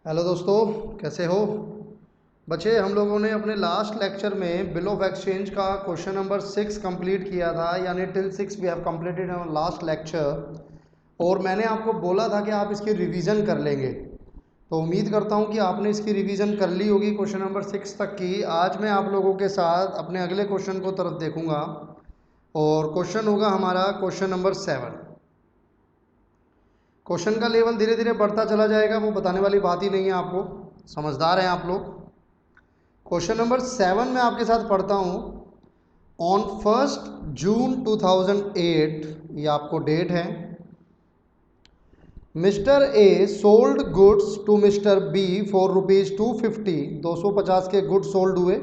Hello दोस्तों, कैसे हो बच्चे। हम लोगों ने अपने लास्ट लेक्चर में बिल ऑफ एक्सचेंज का क्वेश्चन नंबर 6 कंप्लीट किया था, यानी till 6 we have completed in last lecture. और मैंने आपको बोला था कि आप इसकी रिवीजन कर लेंगे, तो उम्मीद करता हूँ कि आपने इसकी रिवीजन कर ली होगी क्वेश्चन नंबर 6 तक की। आज मैं आप लोगों के साथ अपने अगले क्वेश्चन को तरफ देखूंगा और क्वेश्चन होगा हमारा क्वेश्चन नंबर 7। क्वेश्चन का लेवल धीरे धीरे बढ़ता चला जाएगा, वो बताने वाली बात ही नहीं है आपको, समझदार हैं आप लोग। क्वेश्चन नंबर 7 में आपके साथ पढ़ता हूँ। ऑन 1 जून 2008, ये आपको डेट है। Mister A sold goods to mister B for rupees 250, 250 के गुड्स सोल्ड हुए।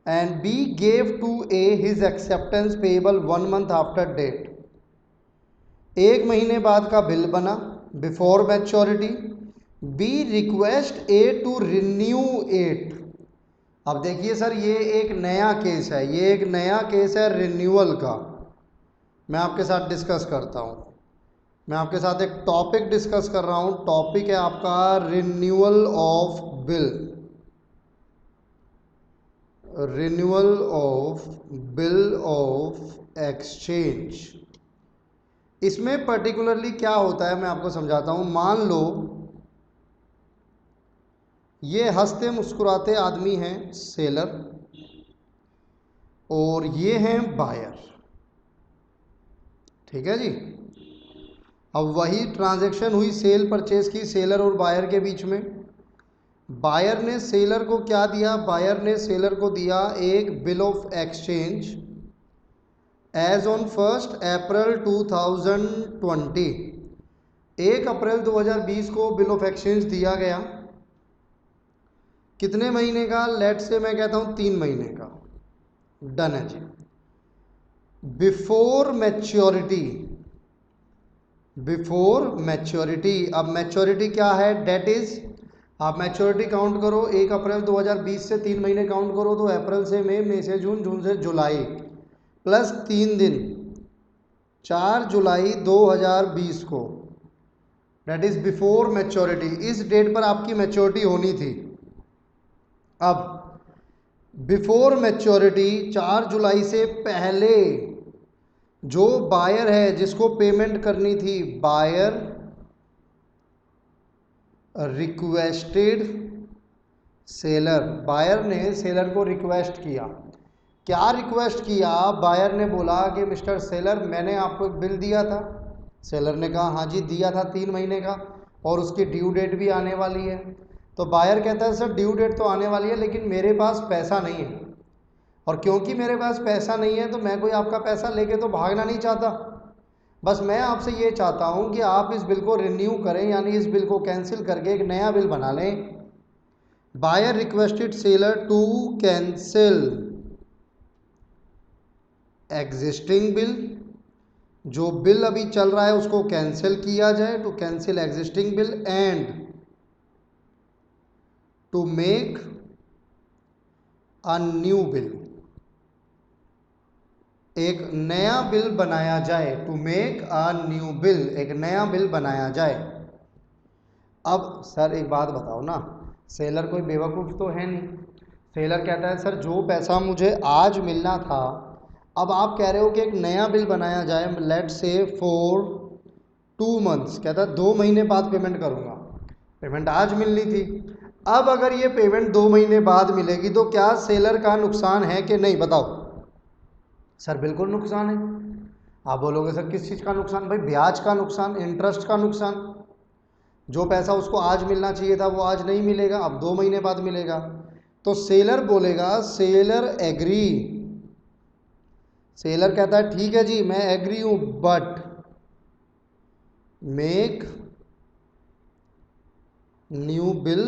And B gave to A his acceptance payable 1 month after date. एक महीने बाद का बिल बना before maturity. B request A to renew it. अब देखिए sir, ये एक नया केस है, ये एक नया केस है रिन्यूअल का। मैं आपके साथ डिस्कस करता हूँ, मैं आपके साथ एक टॉपिक डिस्कस कर रहा हूँ। टॉपिक है आपका renewal of bill, renewal of bill of exchange. इसमें पर्टिकुलरली क्या होता है मैं आपको समझाता हूँ। मान लो ये हंसते मुस्कुराते आदमी हैं सेलर, और ये हैं बायर, ठीक है जी। अब वही ट्रांजैक्शन हुई, सेल परचेज की सेलर और बायर के बीच में। बायर ने सेलर को क्या दिया? बायर ने सेलर को दिया एक bill of exchange as on 1 April 2020। 1 April 2020 को बिल ऑफ एक्सचेंज दिया गया। कितने महीने का? लेट से मैं कहता हूँ 3 महीने का। डन है जी। Before maturity, before maturity. अब मैच्योरिटी क्या है? डेट इज, आप मैच्योरिटी काउंट करो 1 अप्रैल 2020 से 3 महीने काउंट करो, तो अप्रैल से मई, मई से जून, जून से जुलाई, प्लस 3 दिन, 4 जुलाई 2020 को। Date is before maturity. इस डेट पर आपकी मैच्योरिटी होनी थी। अब बिफोर मैच्योरिटी 4 जुलाई से पहले जो बायर है जिसको पेमेंट करनी थी, बायर रिक्वेस्टेड सेलर, बायर ने सेलर को रिक्वेस्ट किया। क्या रिक्वेस्ट किया? बायर ने बोला कि मिस्टर सेलर, मैंने आपको एक बिल दिया था। सेलर ने कहा हाँ जी दिया था 3 महीने का, और उसकी ड्यू डेट भी आने वाली है। तो बायर कहता है सर ड्यू डेट तो आने वाली है, लेकिन मेरे पास पैसा नहीं है, और क्योंकि मेरे पास पैसा नहीं है तो मैं कोई आपका पैसा लेके तो भागना नहीं चाहता। बस मैं आपसे ये चाहता हूँ कि आप इस बिल को रिन्यू करें, यानी इस बिल को कैंसिल करके एक नया बिल बना लें। Buyer requested seller to cancel existing bill, जो बिल अभी चल रहा है उसको कैंसिल किया जाए, to cancel existing bill, and to make a new bill, एक नया बिल बनाया जाए। To make a new bill, एक नया बिल बनाया जाए। अब सर एक बात बताओ ना, सेलर कोई बेवकूफ़ तो है नहीं। सेलर कहता है सर जो पैसा मुझे आज मिलना था, अब आप कह रहे हो कि एक नया बिल बनाया जाए, लेट से फॉर 2 मंथ्स। कहता है 2 महीने बाद पेमेंट करूँगा। पेमेंट आज मिलनी थी। अब अगर ये पेमेंट 2 महीने बाद मिलेगी तो क्या सेलर का नुकसान है कि नहीं? बताओ। सर बिल्कुल नुकसान है। आप बोलोगे सर किस चीज़ का नुकसान? भाई ब्याज का नुकसान, इंटरेस्ट का नुकसान। जो पैसा उसको आज मिलना चाहिए था वो आज नहीं मिलेगा, अब 2 महीने बाद मिलेगा। तो सेलर बोलेगा, सेलर एग्री, सेलर कहता है ठीक है जी मैं एग्री हूं, but make new bill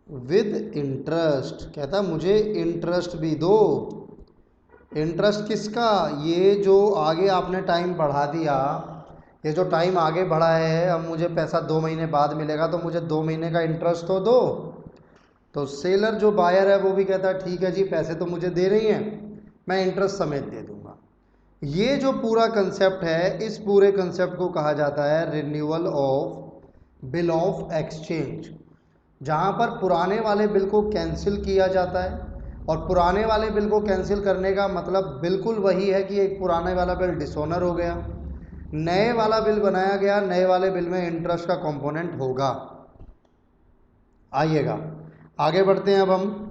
with interest. कहता मुझे इंटरेस्ट भी दो। इंटरेस्ट किसका? ये जो आगे आपने टाइम बढ़ा दिया, ये जो टाइम आगे बढ़ा है, अब मुझे पैसा 2 महीने बाद मिलेगा तो मुझे 2 महीने का इंटरेस्ट तो दो। तो सेलर जो बायर है वो भी कहता है ठीक है जी पैसे तो मुझे दे रही हैं, मैं इंटरेस्ट समेत दे दूंगा। ये जो पूरा कंसेप्ट है, इस पूरे कंसेप्ट को कहा जाता है renewal of bill of exchange, जहाँ पर पुराने वाले बिल को कैंसिल किया जाता है। और पुराने वाले बिल को कैंसिल करने का मतलब बिल्कुल वही है कि एक पुराने वाला बिल डिसऑनर हो गया, नए वाला बिल बनाया गया, नए वाले बिल में इंटरेस्ट का कंपोनेंट होगा। आइएगा आगे बढ़ते हैं अब हम,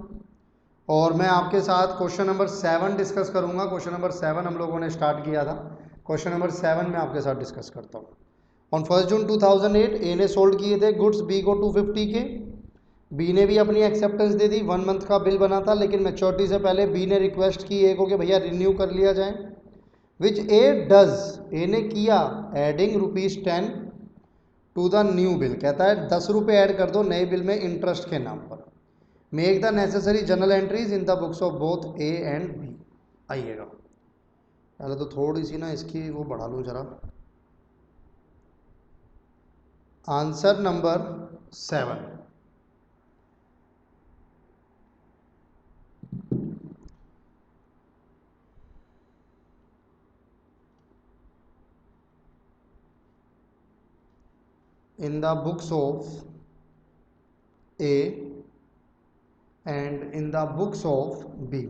और मैं आपके साथ क्वेश्चन नंबर 7 डिस्कस करूंगा। क्वेश्चन नंबर 7 हम लोगों ने स्टार्ट किया था, क्वेश्चन नंबर 7 में आपके साथ डिस्कस करता हूँ। ऑन 1 जून 2008 ए ने सोल्ड किए थे गुड्स बी को 250 के। बी ने भी अपनी एक्सेप्टेंस दे दी, 1 मंथ का बिल बना था, लेकिन मैच्योरिटी से पहले बी ने रिक्वेस्ट की ए को कि भैया रिन्यू कर लिया जाए। विच ए डज, ए ने किया adding ₹10 to the new bill, कहता है 10 रुपये ऐड कर दो नए बिल में इंटरेस्ट के नाम पर। Make the necessary journal entries in the books of both A and B. आइएगा पहले तो थोड़ी सी ना इसकी वो बढ़ा लूँ जरा। Answer number 7, in the books of A and in the books of B।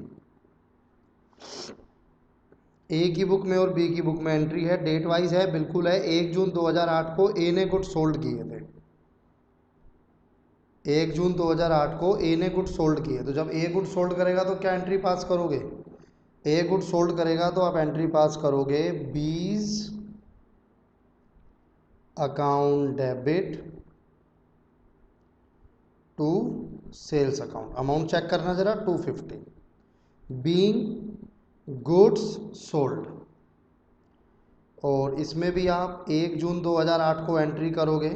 ए की बुक में और बी की बुक में एंट्री है, डेट वाइज है, बिल्कुल है। 1 जून 2008 को ए ने गुड सोल्ड किए थे, 1 जून 2008 को ए ने गुड सोल्ड किए। तो जब ए गुड सोल्ड करेगा तो क्या एंट्री पास करोगे? ए गुड सोल्ड करेगा तो आप एंट्री पास करोगे B's account debit to sales account. Amount check करना जरा, 250 बीइंग गुड्स सोल्ड। और इसमें भी आप 1 जून 2008 को एंट्री करोगे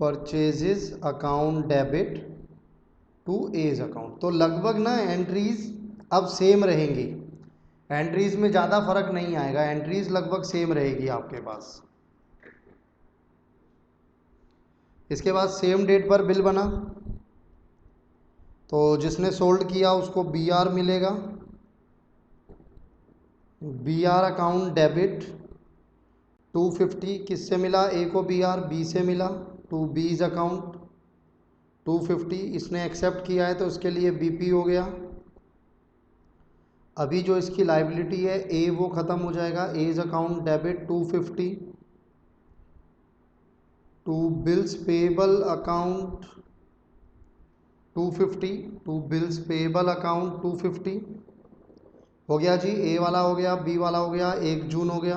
purchases account debit to as account. तो लगभग ना एंट्रीज अब सेम रहेंगी, एंट्रीज में ज़्यादा फर्क नहीं आएगा, एंट्रीज लगभग सेम रहेगी आपके पास। इसके बाद सेम डेट पर बिल बना, तो जिसने सोल्ड किया उसको बी आर मिलेगा, बी आर अकाउंट डेबिट 250। किससे मिला? ए को बी आर, बी से मिला, टू बीज अकाउंट 250। इसने एक्सेप्ट किया है तो उसके लिए बीपी हो गया। अभी जो इसकी लाइबिलिटी है ए वो ख़त्म हो जाएगा, A's account debit 250 to bills payable account 250, to bills payable account 250 हो गया जी। ए वाला हो गया, बी वाला हो गया, 1 जून हो गया।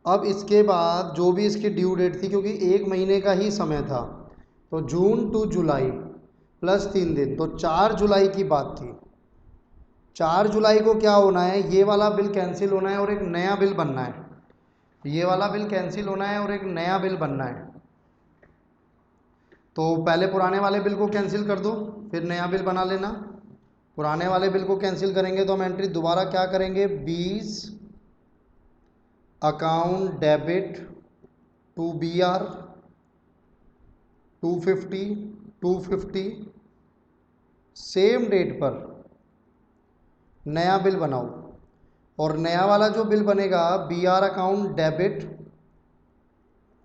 अब इसके बाद जो भी इसकी ड्यू डेट थी, क्योंकि 1 महीने का ही समय था, तो जून टू जुलाई प्लस 3 दिन, तो 4 जुलाई की बात थी। 4 जुलाई को क्या होना है? ये वाला बिल कैंसिल होना है और एक नया बिल बनना है। ये वाला बिल कैंसिल होना है और एक नया बिल बनना है। तो पहले पुराने वाले बिल को कैंसिल कर दो, फिर नया बिल बना लेना। पुराने वाले बिल को कैंसिल करेंगे तो हम एंट्री दोबारा क्या करेंगे? B's account debit to B R 250 same date पर नया बिल बनाओ। और नया वाला जो बिल बनेगा B R account debit,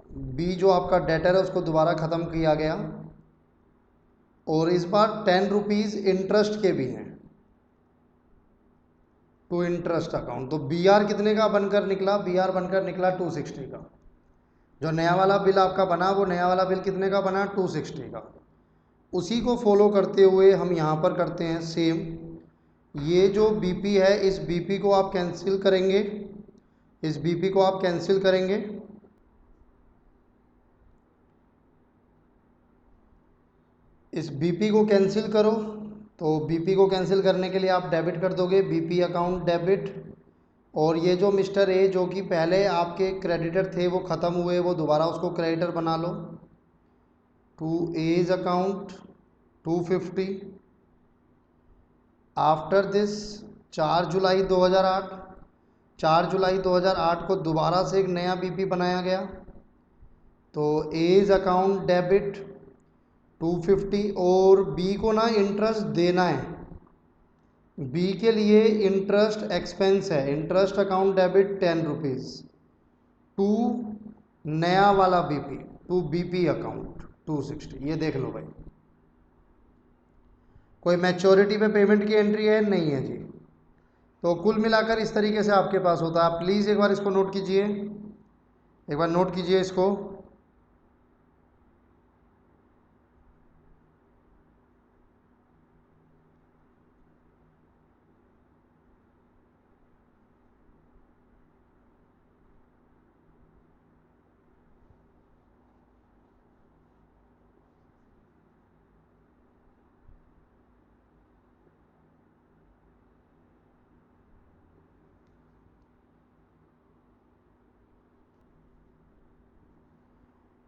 B जो आपका डेटर है उसको दोबारा ख़त्म किया गया, और इस बार 10 रुपीज़ इंटरेस्ट के भी हैं टू इंटरेस्ट अकाउंट। तो बी आर कितने का बनकर निकला? बी आर बनकर निकला 260 का। जो नया वाला बिल आपका बना वो नया वाला बिल कितने का बना? 260 का। उसी को फॉलो करते हुए हम यहाँ पर करते हैं सेम। ये जो बीपी है इस बीपी को आप कैंसिल करेंगे, इस बीपी को आप कैंसिल करेंगे, इस बीपी को कैंसिल करो। तो बीपी को कैंसिल करने के लिए आप डेबिट कर दोगे बीपी अकाउंट डेबिट, और ये जो मिस्टर ए जो कि पहले आपके क्रेडिटर थे वो ख़त्म हुए, वो दोबारा उसको क्रेडिटर बना लो, to as account 250। After this 4 जुलाई 2008, 4 जुलाई 2008 को दोबारा से एक नया बीपी बनाया गया, तो एज अकाउंट डेबिट 250। और बी को ना इंटरेस्ट देना है, बी के लिए इंटरेस्ट एक्सपेंस है, interest account debit 10 rupees. To नया वाला बीपी, टू बीपी अकाउंट 260, ये देख लो भाई। कोई मैच्योरिटी पे पेमेंट की एंट्री है? नहीं है जी। तो कुल मिलाकर इस तरीके से आपके पास होता है। आप प्लीज़ एक बार इसको नोट कीजिए, एक बार नोट कीजिए इसको।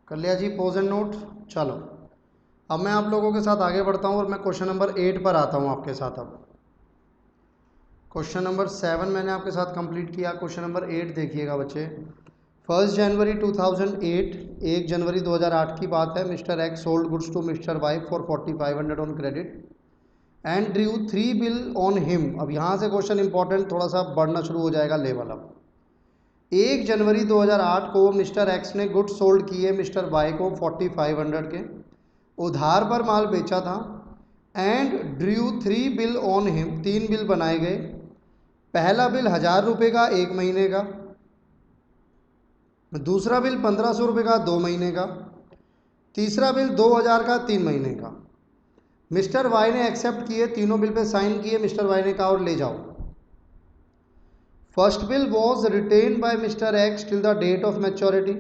कर लिया जी पोज एंड नोट। चलो अब मैं आप लोगों के साथ आगे बढ़ता हूँ और मैं क्वेश्चन नंबर 8 पर आता हूँ आपके साथ। अब क्वेश्चन नंबर 7 मैंने आपके साथ कंप्लीट किया। क्वेश्चन नंबर 8 देखिएगा बच्चे। 1 जनवरी 2008, 1 जनवरी 2008 की बात है। Mister X sold goods to mister Y for 4500 on credit and drew 3 bill on him. अब यहाँ से क्वेश्चन इंपॉर्टेंट थोड़ा सा बढ़ना शुरू हो जाएगा लेवल। अब 1 जनवरी 2008 को मिस्टर एक्स ने गुड्स सोल्ड किए मिस्टर वाई को 4500 के, उधार पर माल बेचा था। And drew 3 bill on him, 3 bill बनाए गए। पहला बिल 1000 रुपये का 1 महीने का, दूसरा बिल 1500 रुपये का 2 महीने का, तीसरा बिल 2000 का 3 महीने का। मिस्टर वाई ने एक्सेप्ट किए, तीनों बिल पे साइन किए। मिस्टर वाई ने कहा और ले जाओ। First bill was retained by mister X till the date of maturity.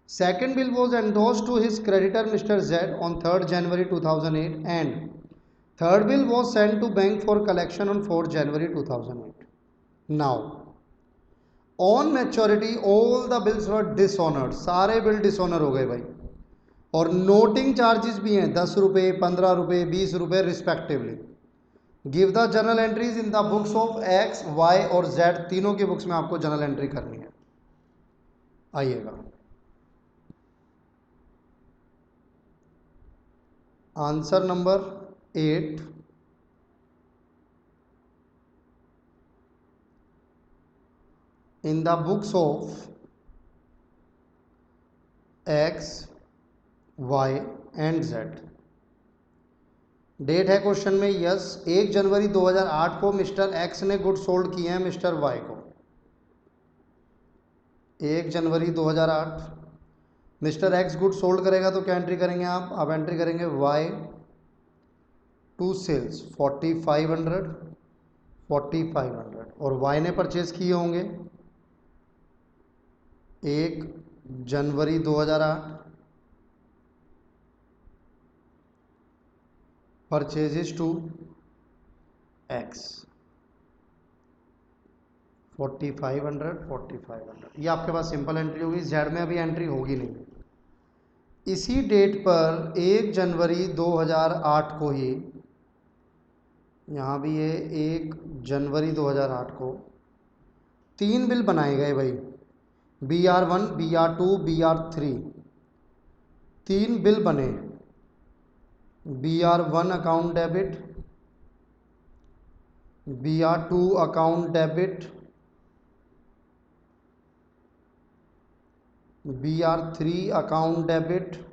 Second bill was endorsed to his creditor Mr. Z on 3rd January 2008 and third bill was sent to bank for collection on 4th January 2008. Now, on maturity all the bills were dishonored, सारे bill dishonour हो गए भाई। और noting charges भी हैं 10 रुपये, 15 रुपये, 20 रुपये respectively. Give the journal entries in the books of X Y और जेड, तीनों की बुक्स में आपको जर्नल एंट्री करनी है। आइएगा answer number 8। In the books of X Y and Z. Date है क्वेश्चन में, यस 1 जनवरी 2008 को मिस्टर एक्स ने गुड सोल्ड किए हैं मिस्टर वाई को। 1 जनवरी 2008 मिस्टर एक्स गुड सोल्ड करेगा तो क्या एंट्री करेंगे आप एंट्री करेंगे वाई टू सेल्स 4500 और वाई ने परचेज किए होंगे 1 जनवरी 2008। परचेजेस टू एक्स 4500 ये आपके पास सिंपल एंट्री होगी। जेड में अभी एंट्री होगी नहीं। इसी डेट पर 1 जनवरी 2008 को ही, यहाँ भी ये 1 जनवरी 2008 को 3 बिल बनाए गए भाई, BR1, BR2, BR3। 3 बिल बने। BR1 account debit, BR2 account debit, BR3 account debit,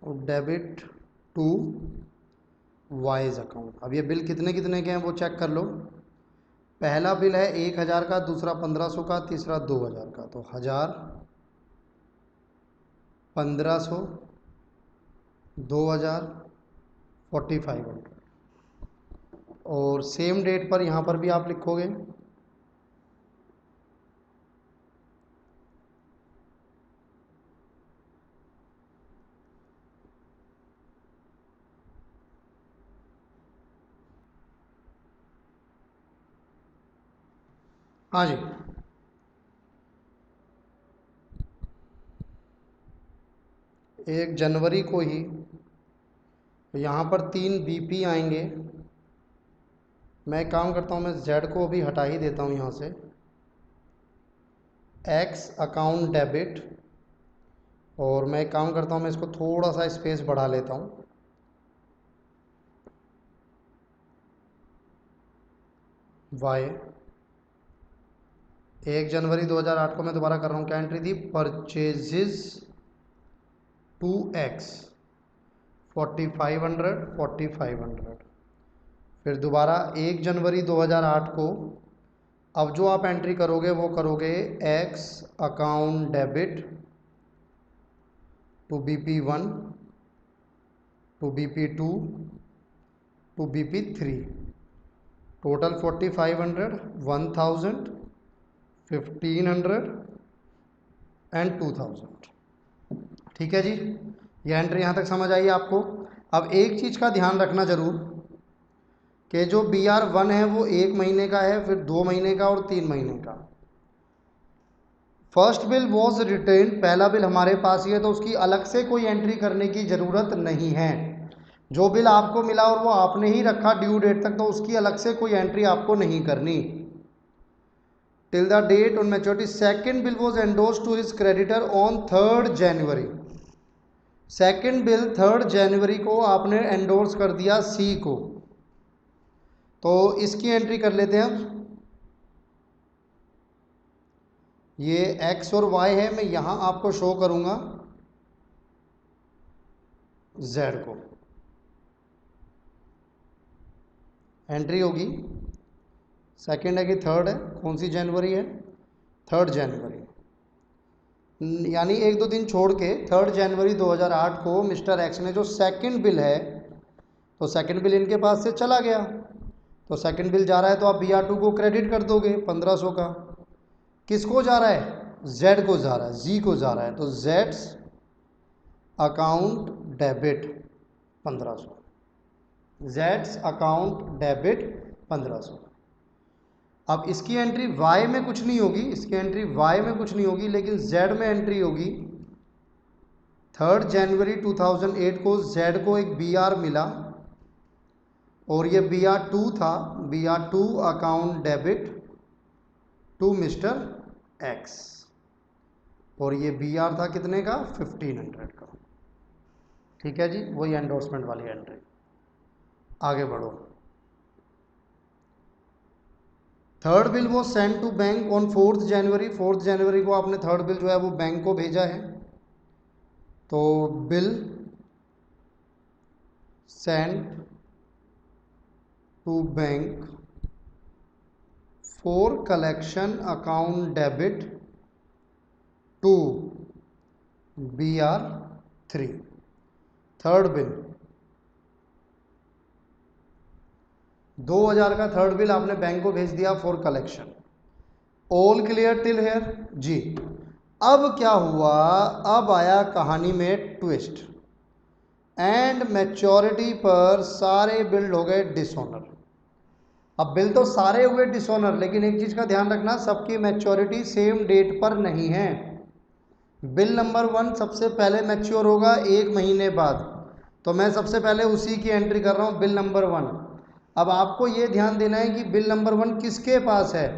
और डेबिट टू वाइज अकाउंट। अब ये बिल कितने कितने के हैं वो चेक कर लो। पहला बिल है 1000 का, दूसरा 1500 का, तीसरा 2000 का। तो 1000, 1500, 2000, 4500। और सेम डेट पर यहाँ पर भी आप लिखोगे हाँ जी। 1 जनवरी को ही यहाँ पर 3 BP आएंगे। मैं एक काम करता हूँ, मैं Z को अभी हटा ही देता हूँ यहाँ से। X अकाउंट डेबिट, और मैं एक काम करता हूँ, मैं इसको थोड़ा सा स्पेस बढ़ा लेता हूँ। Y 1 जनवरी 2008 को मैं दोबारा कर रहा हूँ, क्या एंट्री थी? Purchases to X 4500। फिर दोबारा 1 जनवरी 2008 को अब जो आप एंट्री करोगे वो करोगे X account debit to BP1 to BP2 to BP3, total 4500, 1000, 1500 and 2000। ठीक है जी, ये एंट्री यहाँ तक समझ आई आपको। अब एक चीज़ का ध्यान रखना ज़रूर कि जो BR1 है वो 1 महीने का है, फिर 2 महीने का और 3 महीने का। फर्स्ट बिल वॉज रिटेन, पहला बिल हमारे पास ही है, तो उसकी अलग से कोई एंट्री करने की ज़रूरत नहीं है। जो बिल आपको मिला और वो आपने ही रखा ड्यू डेट तक, तो उसकी अलग से कोई एंट्री आपको नहीं करनी। Till the date on maturity second bill was endorsed to his creditor on 3 January. Second bill 3 जनवरी को आपने एंडोर्स कर दिया C को, तो इसकी एंट्री कर लेते हैं हम। ये X और Y है, मैं यहाँ आपको शो करूँगा Z को। एंट्री होगी, सेकंड है कि थर्ड है, कौन सी जनवरी है? 3 जनवरी, यानी 1-2 दिन छोड़ के 3 जनवरी 2008 को मिस्टर X ने जो सेकंड बिल है, तो सेकंड बिल इनके पास से चला गया, तो सेकंड बिल जा रहा है तो आप BR2 को क्रेडिट कर दोगे 1500 का। किसको जा रहा है? Z को जा रहा है, Z को जा रहा है, तो Z's account debit 1500, Z's account debit 1500। अब इसकी एंट्री Y में कुछ नहीं होगी, इसकी एंट्री Y में कुछ नहीं होगी, लेकिन Z में एंट्री होगी। 3 जनवरी 2008 को Z को एक BR मिला और ये BR2 था, BR2 account debit to mister X, और ये BR था कितने का? 1500 का। ठीक है जी, वही एंडोर्समेंट वाली एंट्री। आगे बढ़ो। थर्ड बिल वो सेंड टू बैंक ऑन 4 जनवरी। 4 जनवरी को आपने थर्ड बिल जो है वो बैंक को भेजा है, तो bill send to bank for collection account debit to BR3। Third bill 2000 का थर्ड बिल आपने बैंक को भेज दिया for collection. All clear till here जी। अब क्या हुआ? अब आया कहानी में ट्विस्ट। एंड मैच्योरिटी पर सारे बिल हो गए डिसऑनर। अब बिल तो सारे हुए डिसऑनर, लेकिन एक चीज का ध्यान रखना, सबकी मैच्योरिटी सेम डेट पर नहीं है। बिल नंबर 1 सबसे पहले मैच्योर होगा 1 महीने बाद, तो मैं सबसे पहले उसी की एंट्री कर रहा हूं, बिल नंबर 1। अब आपको ये ध्यान देना है कि बिल नंबर 1 किसके पास है,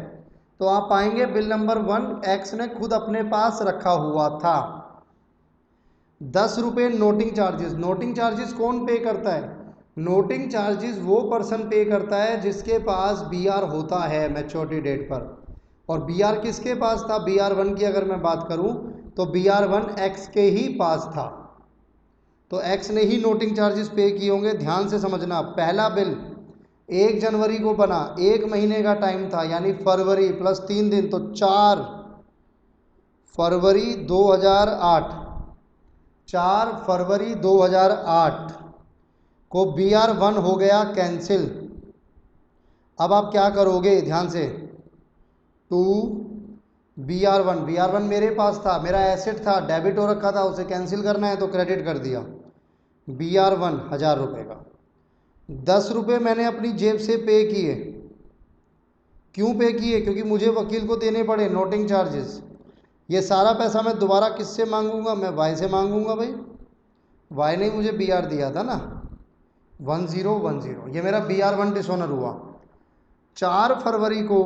तो आप पाएंगे बिल नंबर 1 X ने खुद अपने पास रखा हुआ था। 10 रुपये नोटिंग चार्जेस। नोटिंग चार्जेस कौन पे करता है? नोटिंग चार्जेस वो पर्सन पे करता है जिसके पास BR होता है मैच्योरिटी डेट पर। और BR किसके पास था? BR1 की अगर मैं बात करूं तो BR1 X के ही पास था, तो X ने ही नोटिंग चार्जेस पे किए होंगे। ध्यान से समझना, पहला बिल 1 जनवरी को बना, 1 महीने का टाइम था, यानी फरवरी प्लस 3 दिन, तो 4 फरवरी 2008, 4 फरवरी 2008 को BR1 हो गया कैंसिल। अब आप क्या करोगे? ध्यान से, टू BR1 मेरे पास था, मेरा एसेट था, डेबिट हो रखा था, उसे कैंसिल करना है तो क्रेडिट कर दिया। BR1 1000 रुपये का, 10 रुपये मैंने अपनी जेब से पे किए। क्यों पे किए? क्योंकि मुझे वकील को देने पड़े नोटिंग चार्जेस। ये सारा पैसा मैं दोबारा किससे मांगूंगा? मैं वाई से मांगूंगा भाई। वाई ने मुझे बी आर दिया था ना, 1010, ये मेरा बी आर 1 डिसऑनर हुआ। 4 फरवरी को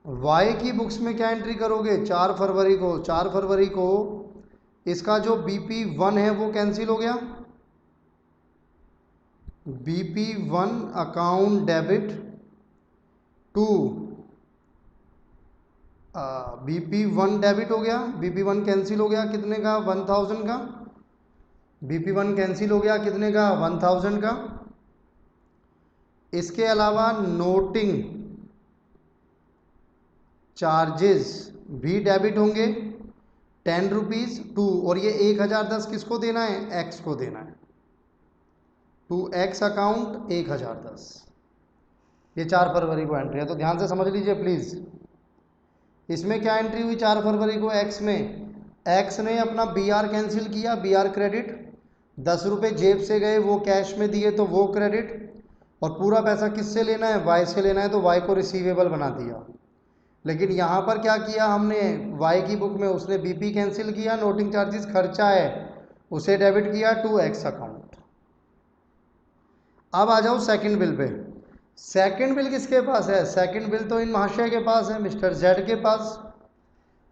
वाई की बुक्स में क्या एंट्री करोगे? 4 फरवरी को इसका जो BP1 है वो कैंसिल हो गया। BP1 account debit to BP1 debit हो गया, BP1 कैंसिल हो गया कितने का? 1000 का। BP1 कैंसिल हो गया कितने का? 1000 का। इसके अलावा नोटिंग चार्जेस भी डेबिट होंगे 10 रुपीज़ टू, और ये 1010 किसको देना है? एक्स को देना है, टू एक्स अकाउंट 1010। ये 4 फरवरी को एंट्री है, तो ध्यान से समझ लीजिए प्लीज़। इसमें क्या एंट्री हुई 4 फरवरी को? एक्स में एक्स ने अपना बी आर कैंसिल किया, बी आर क्रेडिट, 10 रुपये जेब से गए वो कैश में दिए तो वो क्रेडिट, और पूरा पैसा किससे लेना है? वाई से लेना है, तो वाई को रिसीवेबल बना दिया। लेकिन यहाँ पर क्या किया हमने? वाई की बुक में उसने बीपी कैंसिल किया, नोटिंग चार्जेस खर्चा है उसे डेबिट किया टू एक्स अकाउंट। अब आ जाओ second bill pay. Second bill किसके पास है? सेकंड बिल तो इन महाशय के पास है, मिस्टर जेड के पास।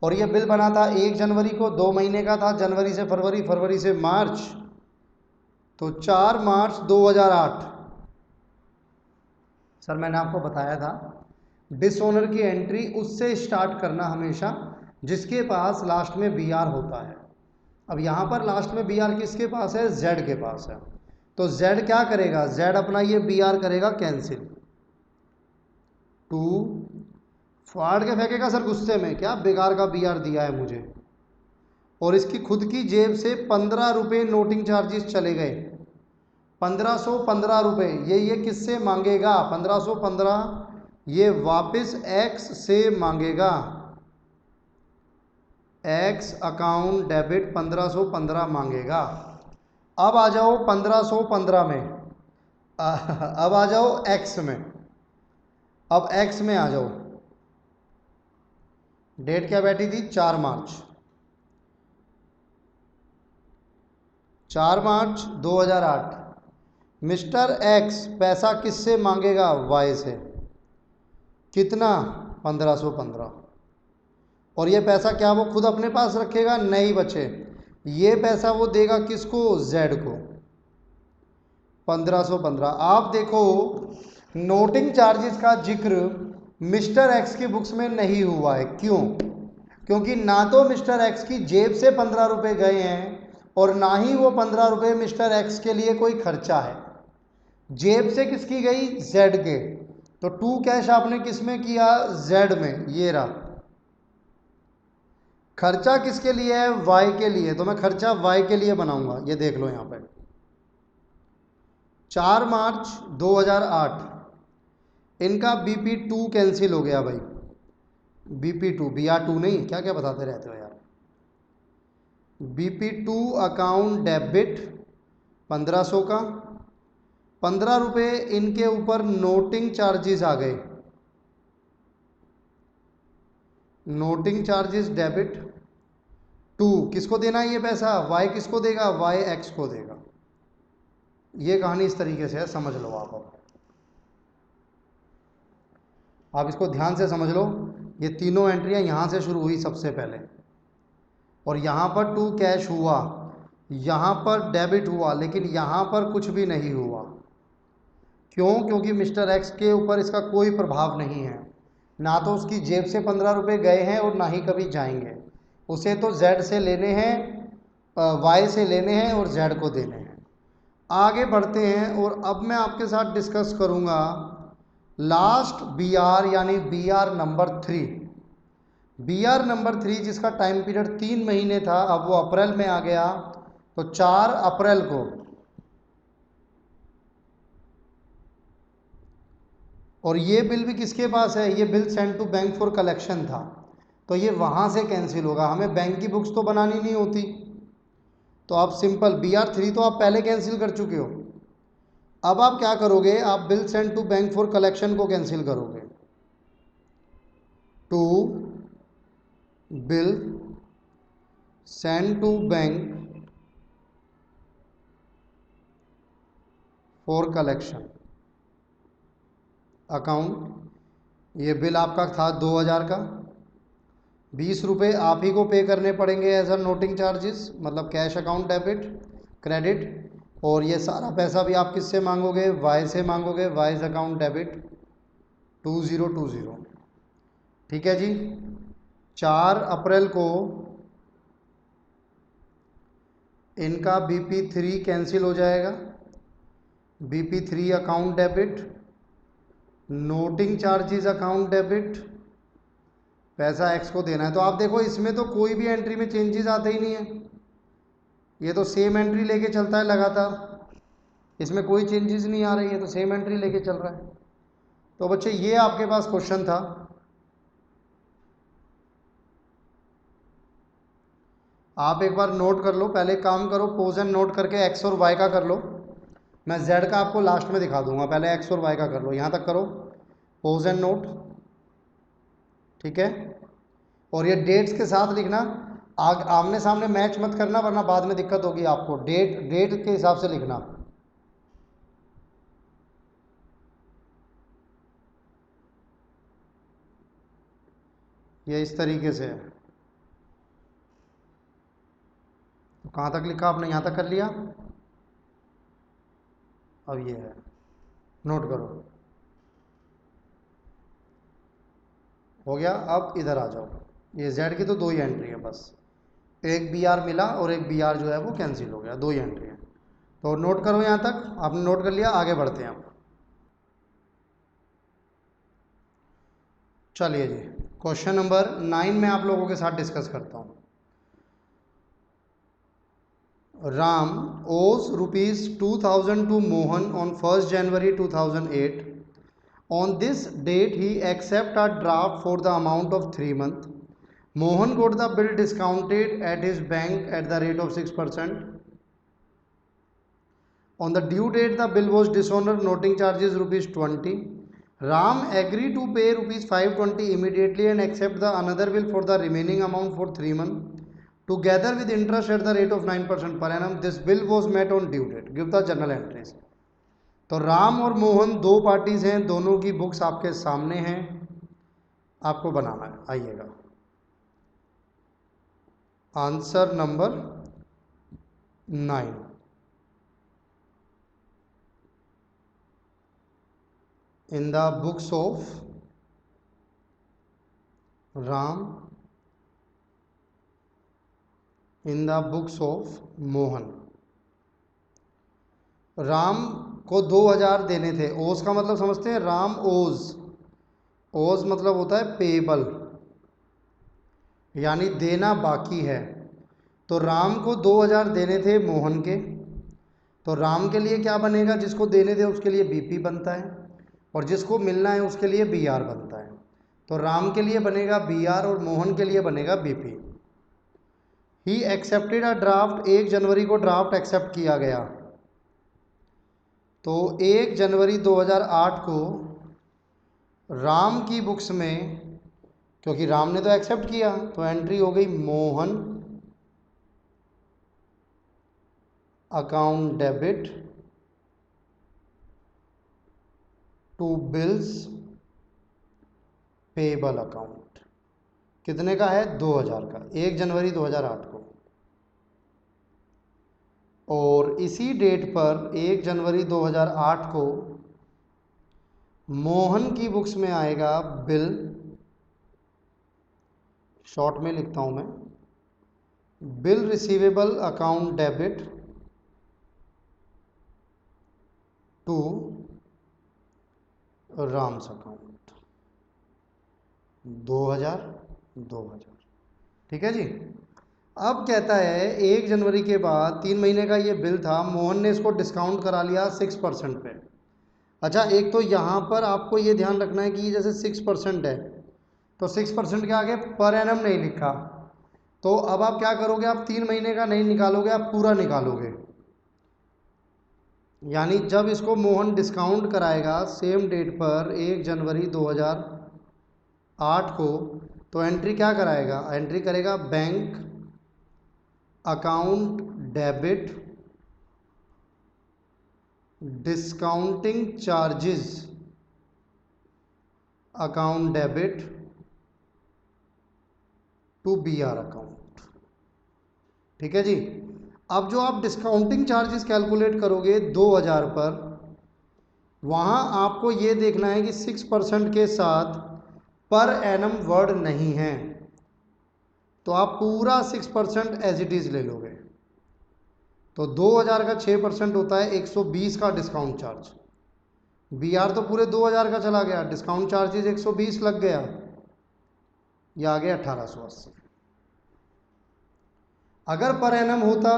और ये बिल बना था 1 जनवरी को, 2 महीने का था, जनवरी से फरवरी, फरवरी से मार्च, तो 4 मार्च 2008। सर मैंने आपको बताया था डिसओनर की एंट्री उससे स्टार्ट करना हमेशा जिसके पास लास्ट में बी आर होता है। अब यहाँ पर लास्ट में बी आर किसके पास है? जेड के पास है। तो जेड क्या करेगा? जेड अपना ये बी आर करेगा कैंसिल, टू फाड़ के फेंकेगा सर गुस्से में, क्या बेकार का बी आर दिया है मुझे। और इसकी खुद की जेब से 15 रुपये नोटिंग चार्जेस चले गए, 1515 रुपये। ये किससे मांगेगा? 1515 ये वापस एक्स से मांगेगा, एक्स अकाउंट डेबिट 1515 मांगेगा। अब आ जाओ 1515 में, अब आ जाओ एक्स में। अब एक्स में आ जाओ, डेट क्या बैठी थी? 4 मार्च, 4 मार्च 2008। मिस्टर एक्स पैसा किससे मांगेगा? वाई से। कितना? 1515। और ये पैसा क्या वो खुद अपने पास रखेगा? नहीं बचे, ये पैसा वो देगा किसको? जेड को, 1515। आप देखो नोटिंग चार्जेस का जिक्र मिस्टर एक्स की बुक्स में नहीं हुआ है। क्यों? क्योंकि ना तो मिस्टर एक्स की जेब से 15 रुपये गए हैं और ना ही वो 15 रुपये मिस्टर एक्स के लिए कोई खर्चा है। जेब से किसकी गई? जेड के। तो टू कैश आपने किस में किया? जेड में। ये रहा खर्चा किसके लिए है? वाई के लिए, तो मैं खर्चा वाई के लिए बनाऊंगा। ये देख लो यहाँ पे 4 मार्च 2008 इनका BP2 कैंसिल हो गया भाई। BP2, BR2 नहीं, क्या क्या बताते रहते हो यार। BP2 अकाउंट डेबिट 1500 का, 15 रुपये इनके ऊपर नोटिंग चार्जेस आ गए, नोटिंग चार्जेस डेबिट टू, किसको देना है ये पैसा? वाई किसको देगा? वाई एक्स को देगा। ये कहानी इस तरीके से है, समझ लो आप इसको ध्यान से समझ लो। ये तीनों एंट्रियां यहाँ से शुरू हुई सबसे पहले, और यहाँ पर टू कैश हुआ, यहाँ पर डेबिट हुआ, लेकिन यहाँ पर कुछ भी नहीं हुआ। क्यों? क्योंकि मिस्टर एक्स के ऊपर इसका कोई प्रभाव नहीं है, ना तो उसकी जेब से 15 रुपये गए हैं और ना ही कभी जाएंगे। उसे तो जेड से लेने हैं, वाई से लेने हैं और जेड को देने हैं। आगे बढ़ते हैं और अब मैं आपके साथ डिस्कस करूंगा लास्ट बी आर, यानी B R number 3। B R number 3 जिसका टाइम पीरियड 3 महीने था, अब वो अप्रैल में आ गया। तो 4 अप्रैल को और ये बिल भी किसके पास है? ये bill send to bank for collection था, तो ये वहाँ से कैंसिल होगा। हमें बैंक की बुक्स तो बनानी नहीं होती, तो आप सिंपल BR3 तो आप पहले कैंसिल कर चुके हो। अब आप क्या करोगे? आप bill send to bank for collection को कैंसिल करोगे, to bill send to bank for collection account. ये बिल आपका था 2000 का, 20 रुपये आप ही को पे करने पड़ेंगे एज अ नोटिंग चार्जेस, मतलब कैश अकाउंट डेबिट क्रेडिट। और ये सारा पैसा भी आप किससे मांगोगे, वाई से मांगोगे, वाइज अकाउंट डेबिट 2020। ठीक है जी। 4 अप्रैल को इनका BP3 कैंसिल हो जाएगा, BP3 account debit, noting charges account debit, पैसा एक्स को देना है। तो आप देखो इसमें तो कोई भी एंट्री में चेंजेस आते ही नहीं है, ये तो सेम एंट्री लेके चलता है लगातार, इसमें कोई चेंजेस नहीं आ रही है, तो सेम एंट्री लेके चल रहा है। तो बच्चे ये आपके पास क्वेश्चन था। आप एक बार नोट कर लो, पहले काम करो, पोज एंड नोट करके एक्स और वाई का कर लो। मैं जेड का आपको लास्ट में दिखा दूंगा, पहले एक्स और वाई का कर लो, यहाँ तक करो पोज एंड नोट। ठीक है। और ये डेट्स के साथ लिखना, आमने सामने मैच मत करना वरना बाद में दिक्कत होगी आपको। डेट के हिसाब से लिखना। ये इस तरीके से है। तो कहाँ तक लिखा आपने, यहाँ तक कर लिया। अब ये है, नोट करो, हो गया। अब इधर आ जाओ, ये जेड की तो 2 ही एंट्री है बस, एक BR मिला और एक BR जो है वो कैंसिल हो गया, 2 ही एंट्री है। तो नोट करो, यहाँ तक आपने नोट कर लिया, आगे बढ़ते हैं अब। चलिए जी, क्वेश्चन नंबर 9 में आप लोगों के साथ डिस्कस करता हूँ। Ram owes ₹2000 to Mohan on 1st January 2008. On this date, he accept a draft for the amount of 3 months. Mohan got the bill discounted at his bank at the rate of 6%. On the due date, the bill was dishonored, noting charges ₹20. Ram agreed to pay ₹520 immediately and accept the another bill for the remaining amount for 3 months, together with interest at the rate of 9% per annum. This bill was met on due date. Give the journal entries. तो राम और Mohan 2 parties हैं, दोनों की books आपके सामने हैं, आपको बनाना है। आइएगा, answer number 9। in the books of Ram, in the books of Mohan. Ram को 2000 देने थे। ओज का मतलब समझते हैं, राम ओज, ओज मतलब होता है पेबल, यानी देना बाकी है। तो राम को 2000 देने थे मोहन के, तो राम के लिए क्या बनेगा, जिसको देने थे उसके लिए BP बनता है, और जिसको मिलना है उसके लिए BR बनता है। तो राम के लिए बनेगा BR और मोहन के लिए बनेगा BP। He accepted a draft, 1 जनवरी को ड्राफ्ट एक्सेप्ट किया गया। तो 1 जनवरी 2008 को राम की बुक्स में, क्योंकि राम ने तो एक्सेप्ट किया, तो एंट्री हो गई Mohan account debit to bills payable account. कितने का है, 2000 का, 1 जनवरी 2008 को। और इसी डेट पर 1 जनवरी 2008 को मोहन की बुक्स में आएगा बिल, शॉर्ट में लिखता हूं मैं, bill receivable account debit to Ram's account 2000। ठीक है जी। अब कहता है 1 जनवरी के बाद 3 महीने का ये बिल था, मोहन ने इसको डिस्काउंट करा लिया 6% पे। अच्छा, एक तो यहाँ पर आपको ये ध्यान रखना है कि जैसे 6% है, तो 6% के आगे पर एनम नहीं लिखा। तो अब आप क्या करोगे, आप 3 महीने का नहीं निकालोगे, आप पूरा निकालोगे। यानी जब इसको मोहन डिस्काउंट कराएगा सेम डेट पर 1 जनवरी 2008 को, तो एंट्री क्या कराएगा, एंट्री करेगा bank account debit discounting charges account debit to BR account. ठीक है जी। अब जो आप डिस्काउंटिंग चार्जेस कैलकुलेट करोगे 2000 पर, वहां आपको ये देखना है कि 6% के साथ पर एनम वर्ड नहीं है, तो आप पूरा 6% एज इट इज ले लोगे। तो 2000 का 6% होता है 120 का डिस्काउंट चार्ज। BR तो पूरे 2000 का चला गया, डिस्काउंट चार्जेस 120 लग गया, ये आ गया 1880। अगर पर एनम होता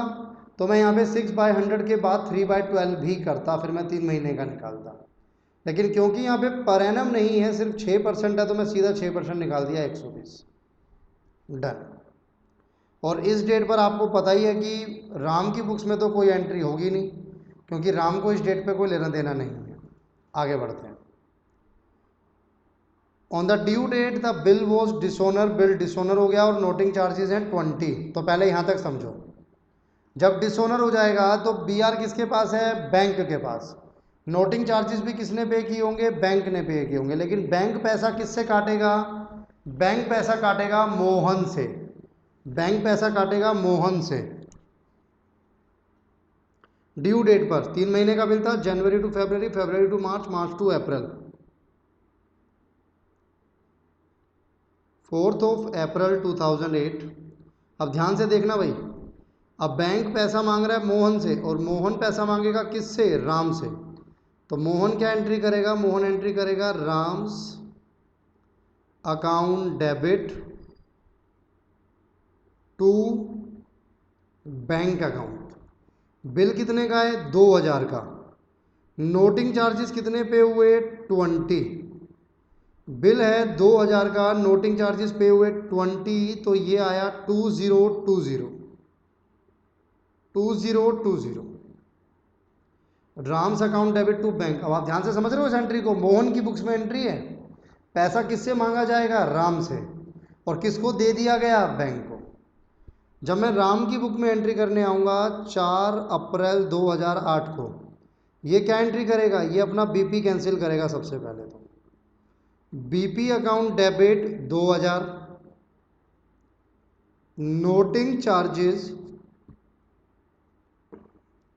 तो मैं यहाँ पे 6/100 के बाद 3/12 भी करता, फिर मैं 3 महीने का निकालता। लेकिन क्योंकि यहाँ पे पर एनम नहीं है, सिर्फ 6% है, तो मैं सीधा 6% निकाल दिया 120। डन। और इस डेट पर आपको पता ही है कि राम की बुक्स में तो कोई एंट्री होगी नहीं, क्योंकि राम को इस डेट पे कोई लेना देना नहीं है। आगे बढ़ते हैं। On the due date the bill was dishonour, bill dishonour हो गया और नोटिंग चार्जेस हैं 20। तो पहले यहाँ तक समझो, जब डिसोनर हो जाएगा तो BR किसके पास है? बैंक के पास। नोटिंग चार्जेस भी किसने पे किए होंगे? बैंक ने पे किए होंगे। लेकिन बैंक पैसा किससे काटेगा? बैंक पैसा काटेगा मोहन से। बैंक पैसा काटेगा मोहन से। ड्यू डेट पर 3 महीने का बिल था, जनवरी टू फरवरी, फरवरी टू मार्च, मार्च टू अप्रैल। 4 अप्रैल 2008। अब ध्यान से देखना भाई, अब बैंक पैसा मांग रहा है मोहन से, और मोहन पैसा मांगेगा किससे? राम से। तो मोहन क्या एंट्री करेगा? मोहन एंट्री करेगा Ram's account debit to bank account. Bill कितने का है? 2000 का। नोटिंग चार्जेस कितने पे हुए? 20। बिल है 2000 का, नोटिंग चार्जेस पे हुए 20, तो ये आया 2020। 2020 Ram's account debit to bank. अब आप ध्यान से समझ रहे हो इस एंट्री को? मोहन की बुक्स में एंट्री है, पैसा किससे मांगा जाएगा? राम से। और किसको दे दिया गया? बैंक को। जब मैं राम की बुक में एंट्री करने आऊँगा 4 अप्रैल 2008 को, ये क्या एंट्री करेगा? ये अपना BP कैंसिल करेगा सबसे पहले। तो BP account debit 2000, noting charges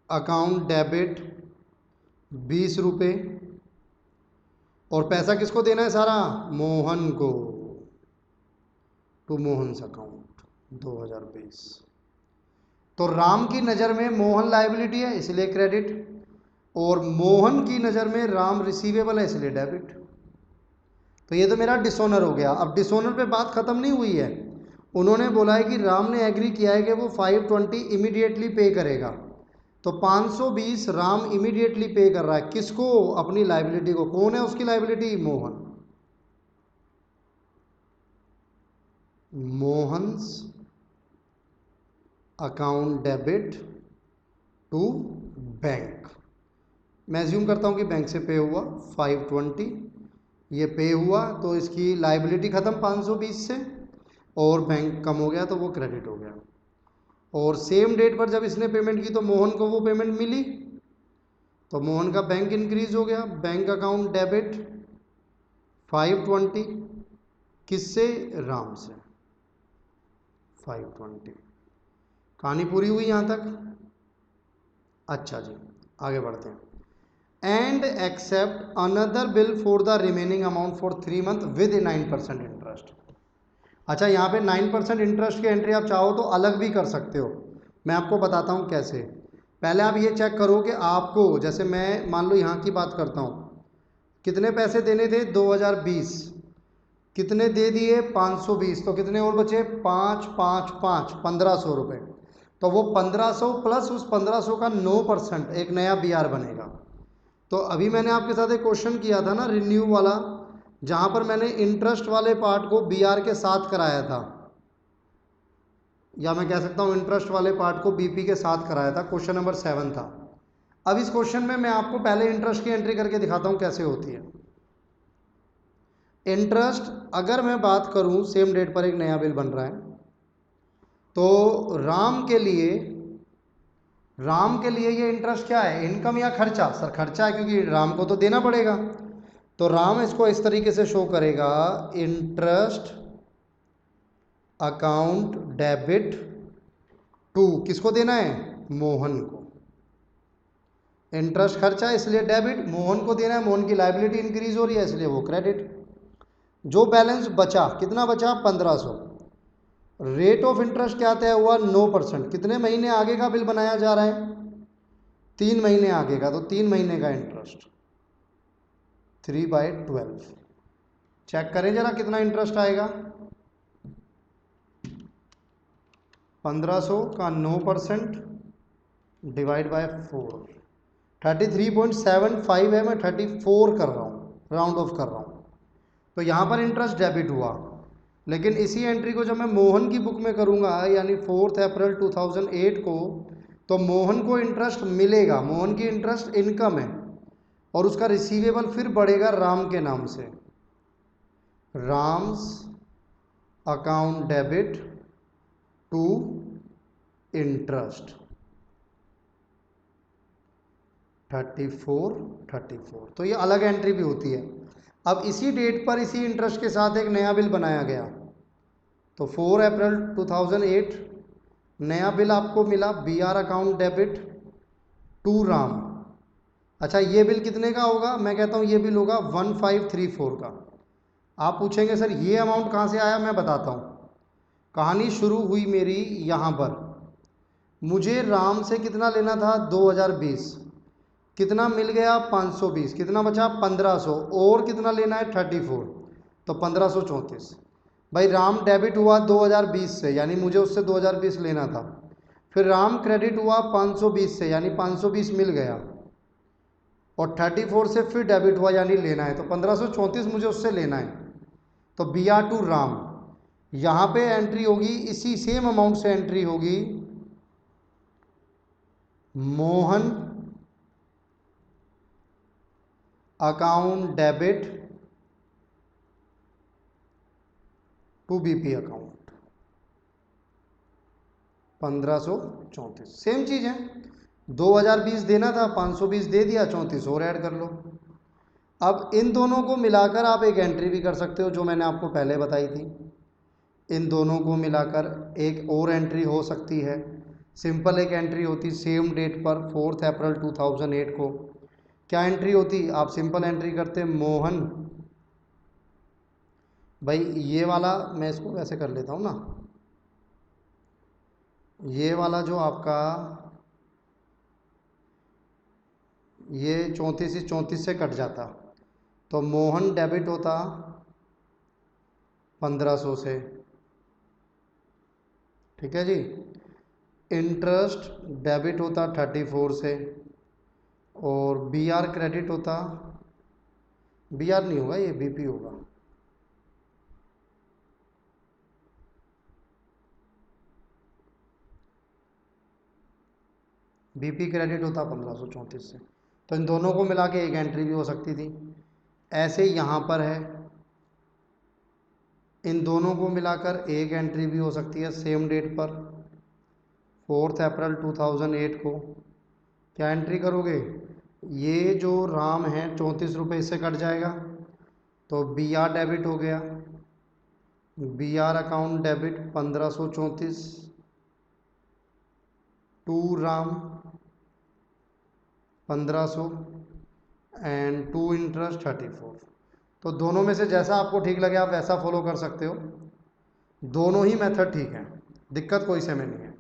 account debit 20 रुपये, और पैसा किसको देना है सारा? मोहन को, टू मोहन्स अकाउंट 2020। तो राम की नज़र में मोहन लायबिलिटी है इसलिए क्रेडिट, और मोहन की नज़र में राम रिसीवेबल है इसलिए डेबिट। तो ये तो मेरा डिसोनर हो गया। अब डिसोनर पे बात खत्म नहीं हुई है, उन्होंने बोला है कि राम ने एग्री किया है कि वो 520 इमीडिएटली पे करेगा। तो 520 राम इमीडिएटली पे कर रहा है, किसको? अपनी लायबिलिटी को। कौन है उसकी liability? Mohan. Mohan's account debit to bank. मैं एज्यूम करता हूं कि बैंक से पे हुआ 520, ये पे हुआ तो इसकी लायबिलिटी खत्म 520 से, और बैंक कम हो गया तो वो क्रेडिट हो गया। और सेम डेट पर जब इसने पेमेंट की तो मोहन को वो पेमेंट मिली, तो मोहन का बैंक इंक्रीज हो गया। बैंक अकाउंट डेबिट 520 किससे? राम से। 520। कहानी पूरी हुई यहाँ तक? अच्छा जी, आगे बढ़ते हैं। And accept another bill for the remaining amount for 3 month with 9% interest. अच्छा, यहाँ पे 9% इंटरेस्ट की एंट्री आप चाहो तो अलग भी कर सकते हो, मैं आपको बताता हूँ कैसे। पहले आप ये चेक करो कि आपको, जैसे मैं मान लो यहाँ की बात करता हूँ, कितने पैसे देने थे? 2020। कितने दे दिए? 520। तो कितने और बचे? 5 5 5 1500 रुपये। तो वो 1500 प्लस उस 1500 का 9% एक नया BR बनेगा। तो अभी मैंने आपके साथ एक क्वेश्चन किया था ना रिन्यू वाला, जहाँ पर मैंने इंटरेस्ट वाले पार्ट को BR के साथ कराया था, या मैं कह सकता हूँ इंटरेस्ट वाले पार्ट को BP के साथ कराया था। क्वेश्चन नंबर 7 था। अब इस क्वेश्चन में मैं आपको पहले इंटरेस्ट की एंट्री करके दिखाता हूँ कैसे होती है। इंटरेस्ट अगर मैं बात करूँ, सेम डेट पर एक नया बिल बन रहा है, तो राम के लिए राम के लिए ये इंटरेस्ट क्या है, इनकम या खर्चा? सर खर्चा है, क्योंकि राम को तो देना पड़ेगा। तो राम इसको इस तरीके से शो करेगा, इंटरेस्ट अकाउंट डेबिट टू, किसको देना है, मोहन को। इंटरेस्ट खर्चा है इसलिए डेबिट, मोहन को देना है, मोहन की लायबिलिटी इंक्रीज हो रही है इसलिए वो क्रेडिट। जो बैलेंस बचा, कितना बचा, 1500। रेट ऑफ इंटरेस्ट क्या तय हुआ, 9%। कितने महीने आगे का बिल बनाया जा रहा है, 3 महीने आगे का, तो 3 महीने का इंटरेस्ट 3/12। चेक करें जरा कितना इंटरेस्ट आएगा। 1500 का 9% डिवाइड बाय 4, 33.75 है। मैं 34 कर रहा हूँ, राउंड ऑफ कर रहा हूँ। तो यहाँ पर इंटरेस्ट डेबिट हुआ, लेकिन इसी एंट्री को जब मैं मोहन की बुक में करूँगा, यानी 4 अप्रैल 2008 को, तो मोहन को इंटरेस्ट मिलेगा। मोहन की इंटरेस्ट इनकम है और उसका रिसीवेबल फिर बढ़ेगा राम के नाम से, Ram's account debit to interest 34। तो ये अलग एंट्री भी होती है। अब इसी डेट पर इसी इंटरेस्ट के साथ एक नया बिल बनाया गया, तो 4 अप्रैल 2008 नया बिल आपको मिला, BR account debit to Ram. अच्छा, ये बिल कितने का होगा? मैं कहता हूँ ये बिल होगा 1534 का। आप पूछेंगे सर ये अमाउंट कहाँ से आया, मैं बताता हूँ। कहानी शुरू हुई मेरी यहाँ पर। मुझे राम से कितना लेना था, 2020। कितना मिल गया, 520। कितना बचा, 1500। और कितना लेना है, 34, तो 1534। भाई राम डेबिट हुआ 2020 से, यानी मुझे उससे 2020 लेना था। फिर राम क्रेडिट हुआ 520 से, यानी 520 मिल गया, और 34 से फिर डेबिट हुआ, यानी लेना है, तो 1534 मुझे उससे लेना है। तो BR टू राम, यहाँ पे एंट्री होगी, इसी सेम अमाउंट से एंट्री होगी, Mohan account debit to BP account 1534। Same चीज़ है, 2020 देना था, 520 दे दिया, 34 और ऐड कर लो। अब इन दोनों को मिलाकर आप एक एंट्री भी कर सकते हो, जो मैंने आपको पहले बताई थी। इन दोनों को मिलाकर एक और एंट्री हो सकती है। सिंपल एक एंट्री होती सेम डेट पर 4 अप्रैल 2008 को। क्या एंट्री होती, आप सिंपल एंट्री करते, मोहन, भाई ये वाला मैं इसको वैसे कर लेता हूँ ना, ये वाला जो आपका, ये 34 इस 34 से कट जाता, तो मोहन डेबिट होता 1500 से, ठीक है जी। इंटरेस्ट डेबिट होता 34 से, और BR क्रेडिट होता, BR नहीं होगा, ये BP होगा। BP क्रेडिट होता 1534 से। तो इन दोनों को मिला के एक एंट्री भी हो सकती थी। ऐसे यहाँ पर है, इन दोनों को मिलाकर एक एंट्री भी हो सकती है सेम डेट पर 4 अप्रैल 2008 को। क्या एंट्री करोगे, ये जो राम है 34 रुपये इससे कट जाएगा, तो BR डेबिट हो गया, BR account debit 1534 to Ram 1500 and to interest 34। तो दोनों में से जैसा आपको ठीक लगे आप वैसा फॉलो कर सकते हो। दोनों ही मेथड ठीक हैं, दिक्कत कोई से में नहीं है।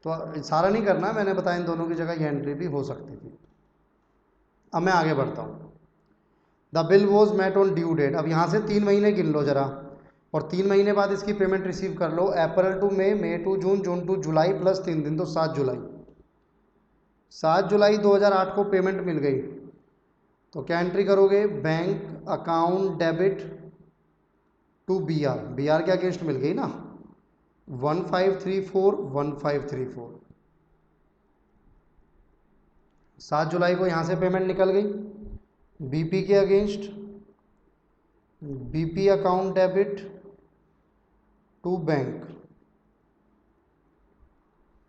तो सारा नहीं करना, मैंने बताया इन दोनों की जगह ये एंट्री भी हो सकती थी। अब मैं आगे बढ़ता हूँ। The bill was met on due date. अब यहाँ से 3 महीने गिन लो जरा, और 3 महीने बाद इसकी पेमेंट रिसीव कर लो। अप्रैल टू मई टू जून टू जुलाई, प्लस 3 दिन, तो 7 जुलाई। 7 जुलाई 2008 को पेमेंट मिल गई, तो क्या एंट्री करोगे, bank account debit to BR के अगेंस्ट मिल गई ना, 1534। 7 जुलाई को यहाँ से पेमेंट निकल गई, BP के against, BP account debit to bank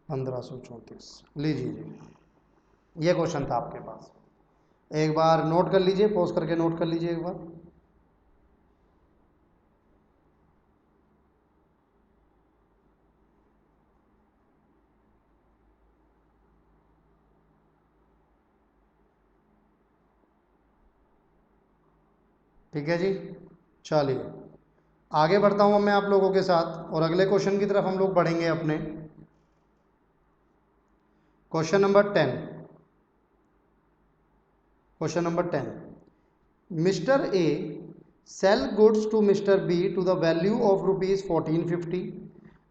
1534। लीजिए जी, ये क्वेश्चन था आपके पास। एक बार नोट कर लीजिए, पॉज करके नोट कर लीजिए एक बार। ठीक है जी, चलिए आगे बढ़ता हूँ मैं आप लोगों के साथ और अगले क्वेश्चन की तरफ हम लोग बढ़ेंगे अपने। Question number 10। Question number 10, mister A sell goods to Mr. B to the value of rupees 1450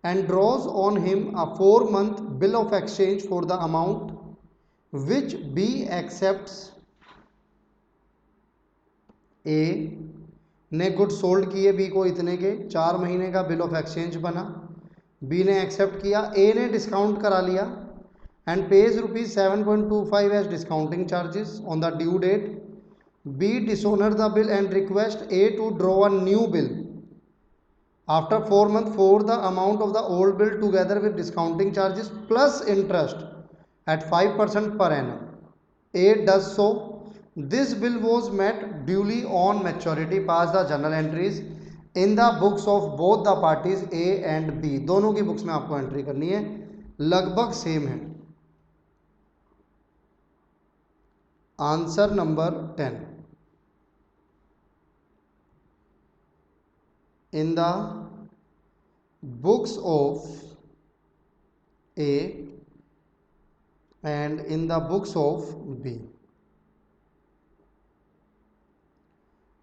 and draws on him a 4-month bill of exchange for the amount which B accepts। ए ने good sold किए B को इतने के, 4 महीने का bill of exchange बना, B ने accept किया, ए ने डिस्काउंट करा लिया and pays rupees 7.25 as discounting charges on the due date. B dishonour the bill and request A to draw a new bill after 4 months for the amount of the old bill together with discounting charges plus interest at 5% per annum. A does so. This bill was met duly on maturity. Pass the journal entries in the books of both the parties A and B। दोनों की books में आपको entry करनी है, लगभग same है। Answer number 10 in the books of A and in the books of B।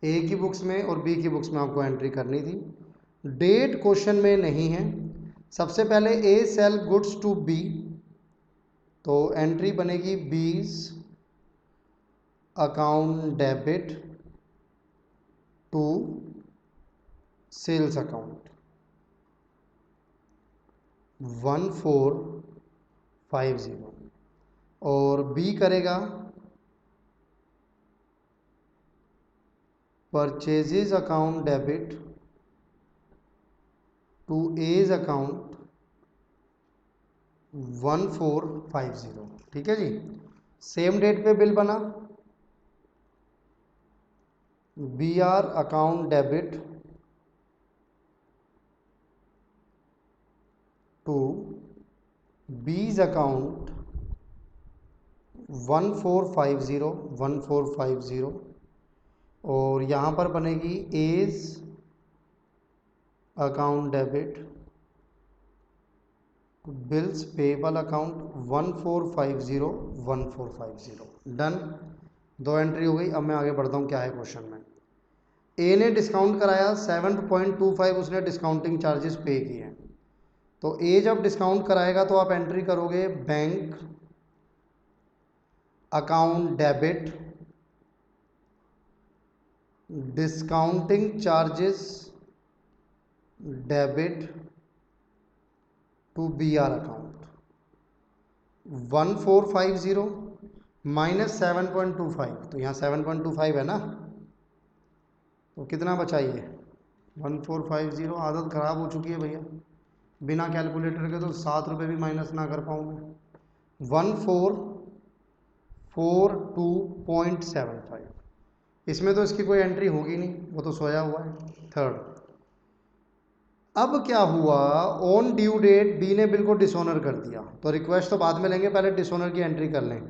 ए की books में और बी की बुक्स में आपको एंट्री करनी थी। डेट क्वेश्चन में नहीं है। सबसे पहले A sell goods to B, तो एंट्री बनेगी B's account debit to sales account 1450, और बी करेगा purchases account debit to as account 1450। ठीक है जी, सेम डेट पे बिल बना, B R account debit to B's account 1450, और यहाँ पर बनेगी A's account debit bills payable account 1450। Done, 2 entry हो गई। अब मैं आगे बढ़ता हूँ, क्या है क्वेश्चन में। ए ने डिस्काउंट कराया 7.25, उसने डिस्काउंटिंग चार्जेस पे किए हैं। तो ए जब डिस्काउंट कराएगा तो आप एंट्री करोगे bank account debit discounting charges debit to B R account 1450 minus 7.25, तो यहाँ 7.25 है ना, तो कितना बचा ये 1450। आदत खराब हो चुकी है भैया, बिना कैलकुलेटर के तो 7 रुपये भी माइनस ना कर पाऊँ मैं। 1442.75, इसमें तो इसकी कोई एंट्री होगी नहीं, वो तो सोया हुआ है। थर्ड, अब क्या हुआ, ऑन ड्यू डेट बी ने बिल को डिसऑनर कर दिया, तो रिक्वेस्ट तो बाद में लेंगे, पहले डिसऑनर की एंट्री कर लें।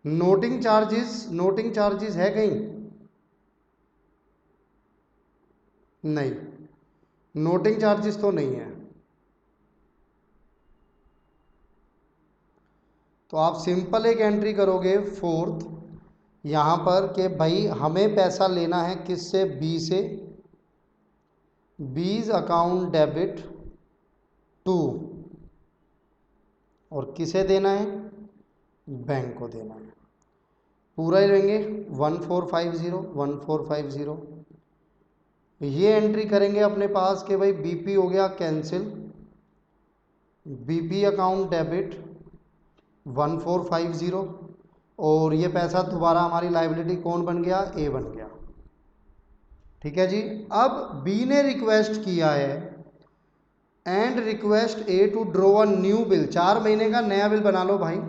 नोटिंग चार्जेस है कहीं? नहीं, नोटिंग चार्जेस तो नहीं है। तो आप सिंपल एक एंट्री करोगे फोर्थ यहाँ पर कि भाई हमें पैसा लेना है किससे, बी से, बीज अकाउंट डेबिट टू, और किसे देना है, बैंक को देना है। पूरा ही लेंगे 1450। ये एंट्री करेंगे अपने पास कि भाई बीपी हो गया कैंसिल, बीपी अकाउंट डेबिट 1450, और ये पैसा दोबारा हमारी लाइबिलिटी कौन बन गया, ए बन गया। ठीक है जी। अब बी ने रिक्वेस्ट किया है and request A to draw a new bill, 4 महीने का नया बिल बना लो भाई,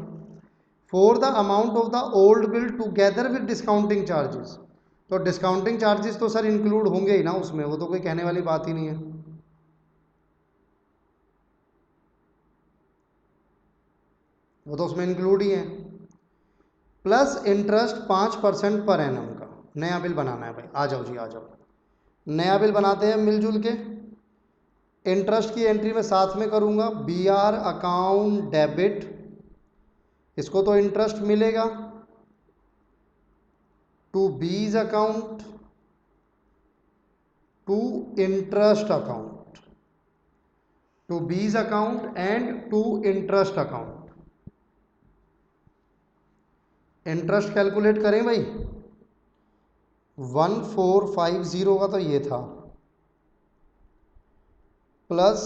for the amount of the old bill together with discounting charges. तो डिस्काउंटिंग चार्जेस तो सर इंक्लूड होंगे ही ना उसमें, वो तो कोई कहने वाली बात ही नहीं है। वो तो उसमें इंक्लूड ही है। प्लस इंटरेस्ट 5% पर एनम का नया बिल बनाना है भाई। आ जाओ जी, आ जाओ, नया बिल बनाते हैं मिलजुल के। इंटरेस्ट की एंट्री में साथ में करूंगा, बी आर अकाउंट डेबिट, इसको तो इंटरेस्ट मिलेगा, to B's account, to interest account, to B's account and to interest account. Interest calculate करें भाई, 1450 का तो ये था, प्लस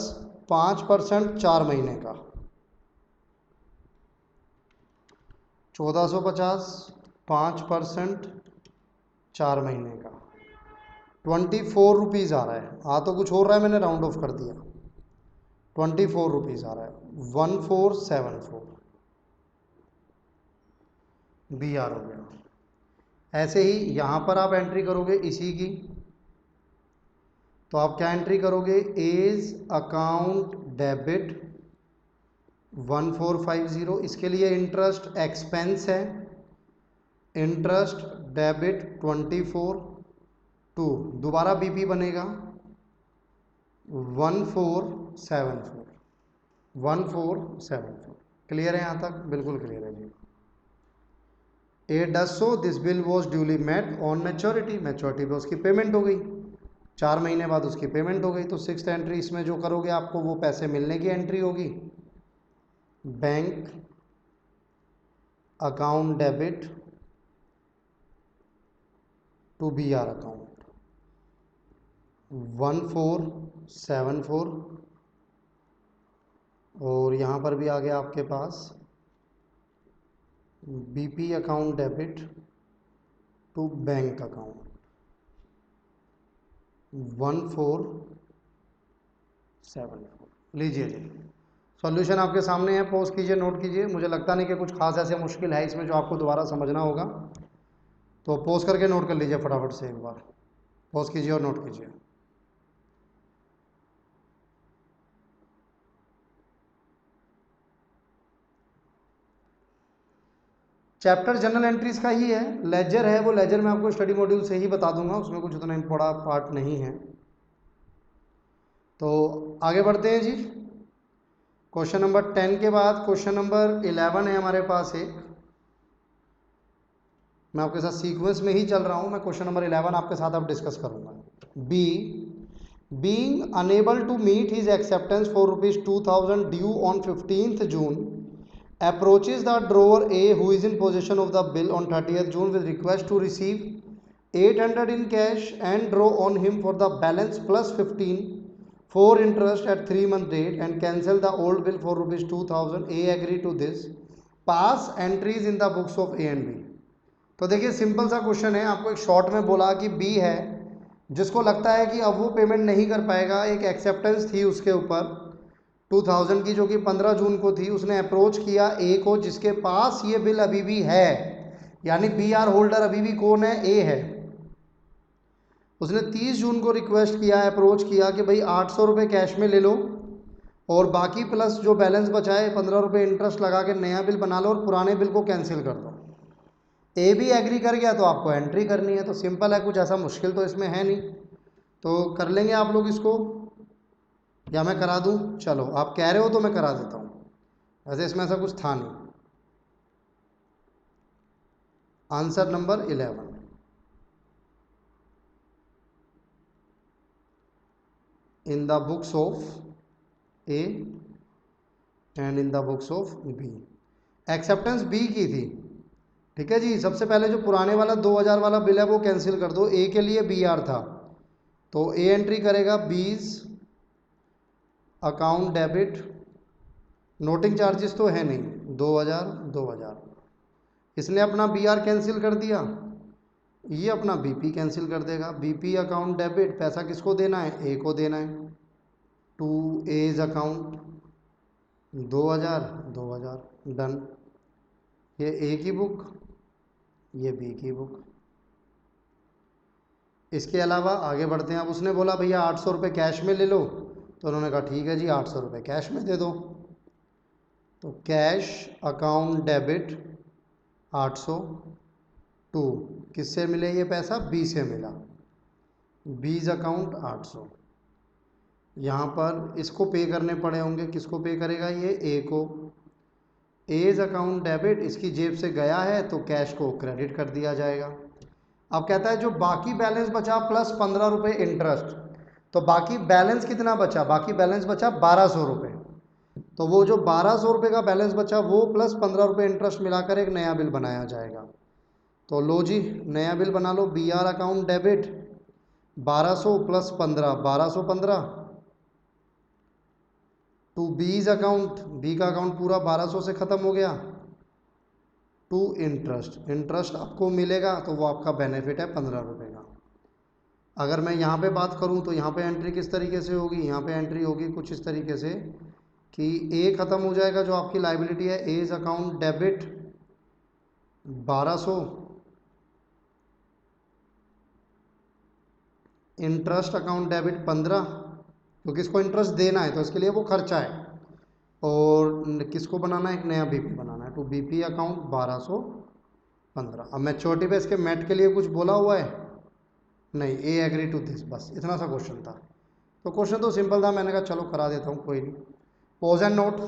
5% 4 महीने का 1450, 5% 4 महीने का 24 रुपीज़ आ रहा है। आ तो कुछ और रहा है, मैंने राउंड ऑफ कर दिया, 24 रुपीज़ आ रहा है, 1474 बी आर हो गया। ऐसे ही यहाँ पर आप एंट्री करोगे इसी की, तो आप क्या एंट्री करोगे, एज अकाउंट डेबिट 1450, इसके लिए इंटरेस्ट एक्सपेंस है, इंटरेस्ट डेबिट 24, टू दोबारा बीपी बनेगा 1474, 1474। क्लियर है यहाँ तक? बिल्कुल क्लियर है जी। A does so, this bill was duly met on maturity, maturity पे उसकी पेमेंट हो गई, 4 महीने बाद उसकी पेमेंट हो गई। तो 6th एंट्री इसमें जो करोगे आपको वो पैसे मिलने की एंट्री होगी, bank account debit to B R account 1474, और यहाँ पर भी आ गया आपके पास BP account debit to bank account 1474। लीजिए जी, सॉल्यूशन आपके सामने है, पॉज कीजिए, नोट कीजिए। मुझे लगता नहीं कि कुछ खास ऐसे मुश्किल है इसमें जो आपको दोबारा समझना होगा, तो पॉज करके नोट कर लीजिए फटाफट से, एक बार पॉज कीजिए और नोट कीजिए। चैप्टर जनरल एंट्रीज का ही है, लेजर है, वो लेजर मैं आपको स्टडी मॉड्यूल से ही बता दूंगा, उसमें कुछ उतना इम्पोर्टेंट पार्ट नहीं है। तो आगे बढ़ते हैं जी। क्वेश्चन नंबर 10 के बाद क्वेश्चन नंबर 11 है हमारे पास एक, मैं आपके साथ सीक्वेंस में ही चल रहा हूं, मैं क्वेश्चन नंबर 11 आपके साथ अब डिस्कस करूंगा। B, being unable to meet his acceptance for ₹2000 due on 15th June approaches the drawer A who is in possession of the bill on 30th June with request to receive 800 in cash and draw on him for the balance plus 15 for interest at 3-month date and cancel the old bill for ₹2000. A agree to this. Pass entries in the books of A and B. तो देखिए simple सा question है, आपको एक short में बोला कि B है जिसको लगता है कि अब वो पेमेंट नहीं कर पाएगा, एक एक्सेप्टेंस थी उसके ऊपर 2000 की जो कि 15 जून को थी, उसने अप्रोच किया ए को जिसके पास ये बिल अभी भी है, यानी बी आर होल्डर अभी भी कौन है, ए है। उसने 30 जून को रिक्वेस्ट किया, अप्रोच किया कि भाई 800 रुपये कैश में ले लो और बाकी प्लस जो बैलेंस बचाए 15 रुपये इंटरेस्ट लगा के नया बिल बना लो और पुराने बिल को कैंसिल कर दो। ए भी एग्री कर गया तो आपको एंट्री करनी है, तो सिंपल है, कुछ ऐसा मुश्किल तो इसमें है नहीं, तो कर लेंगे आप लोग इसको, या मैं करा दूं? चलो आप कह रहे हो तो मैं करा देता हूं, वैसे इसमें ऐसा कुछ था नहीं। Answer number 11, in the books of A and in the books of B. Acceptance B की थी, ठीक है जी। सबसे पहले जो पुराने वाला 2000 वाला बिल है वो कैंसिल कर दो, ए के लिए बी आर था, तो ए एंट्री करेगा बीज अकाउंट डेबिट, नोटिंग चार्जेस तो है नहीं, 2000, इसने अपना बी आर कैंसिल कर दिया, ये अपना बीपी कैंसिल कर देगा, बीपी अकाउंट डेबिट, पैसा किसको देना है, ए को देना है, टू एज अकाउंट 2000 डन। ये ए की बुक, ये बी की बुक। इसके अलावा आगे बढ़ते हैं। अब उसने बोला भैया 800 रुपये कैश में ले लो, तो उन्होंने कहा ठीक है जी 800 रुपये कैश में दे दो। तो कैश अकाउंट डेबिट 800 टू, किससे मिले ये पैसा? बी से मिला, बीज अकाउंट 800। यहाँ पर इसको पे करने पड़े होंगे, किसको पे करेगा ये? ए को। एज अकाउंट डेबिट, इसकी जेब से गया है तो कैश को क्रेडिट कर दिया जाएगा। अब कहता है जो बाकी बैलेंस बचा प्लस 15 रुपये इंटरेस्ट, तो बाकी बैलेंस कितना बचा? बाकी बैलेंस बचा 1200 रुपये। तो वो जो 1200 रुपये का बैलेंस बचा वो प्लस 15 रुपये इंटरेस्ट मिलाकर एक नया बिल बनाया जाएगा। तो लो जी नया बिल बना लो। B R account debit 1200 plus 15, 1215 to B's account, B का अकाउंट पूरा 1200 से ख़त्म हो गया, टू इंटरेस्ट, इंटरेस्ट आपको मिलेगा तो वो आपका बेनिफिट है 15 रुपये का। अगर मैं यहाँ पे बात करूँ तो यहाँ पे एंट्री किस तरीके से होगी? यहाँ पे एंट्री होगी कुछ इस तरीके से कि ए ख़त्म हो जाएगा जो आपकी लाइबिलिटी है, A's account debit 1200, interest account debit 15, क्योंकि इसको इंटरेस्ट देना है तो इसके लिए वो खर्चा है, और किसको बनाना है? एक नया बीपी बनाना है, तो बीपी अकाउंट 1215। अब मैच्योरिटी पे इसके मेट के लिए कुछ बोला हुआ है? नहीं, ए एग्री टू दिस, बस इतना सा क्वेश्चन था। तो क्वेश्चन तो सिंपल था, मैंने कहा चलो करा देता हूँ, कोई नहीं। Pose and note.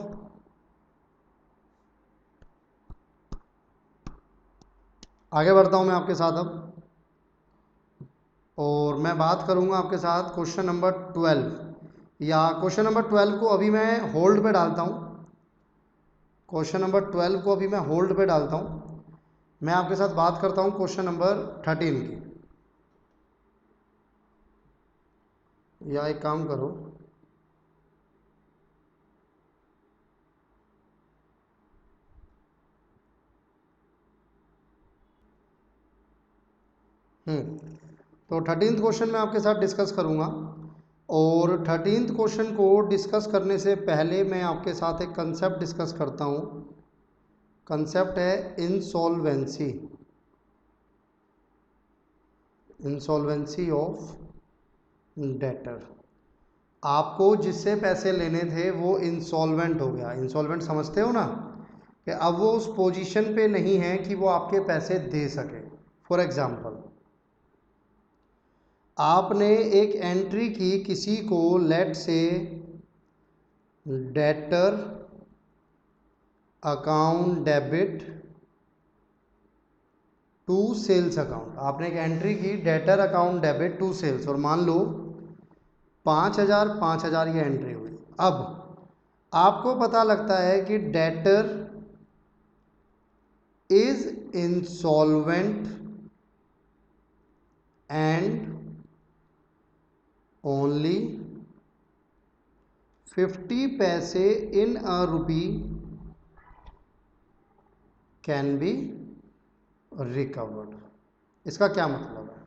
आगे बढ़ता हूँ मैं आपके साथ अब, और मैं बात करूँगा आपके साथ क्वेश्चन नंबर 12, या क्वेश्चन नंबर 12 को अभी मैं होल्ड पे डालता हूँ। क्वेश्चन नंबर 12 को अभी मैं होल्ड पे डालता हूँ। मैं आपके साथ बात करता हूँ क्वेश्चन नंबर 13 की। या एक काम करो, तो 13th क्वेश्चन मैं आपके साथ डिस्कस करूँगा। और 13th क्वेश्चन को डिस्कस करने से पहले मैं आपके साथ एक कंसेप्ट डिस्कस करता हूँ। कंसेप्ट है इंसॉल्वेंसी, इंसॉल्वेंसी ऑफ डेटर। आपको जिससे पैसे लेने थे वो इंसॉल्वेंट हो गया। इंसॉल्वेंट समझते हो ना, कि अब वो उस पोजीशन पे नहीं है कि वो आपके पैसे दे सके। फॉर एग्जाम्पल, आपने एक एंट्री की किसी को, let's say debtor account debit to sales account. आपने एक एंट्री की debtor account debit to sales, और मान लो 5000 ये एंट्री हुई। अब आपको पता लगता है कि debtor is insolvent and only 50 पैसे इन अ रुपी कैन बी रिकवर्ड। इसका क्या मतलब है?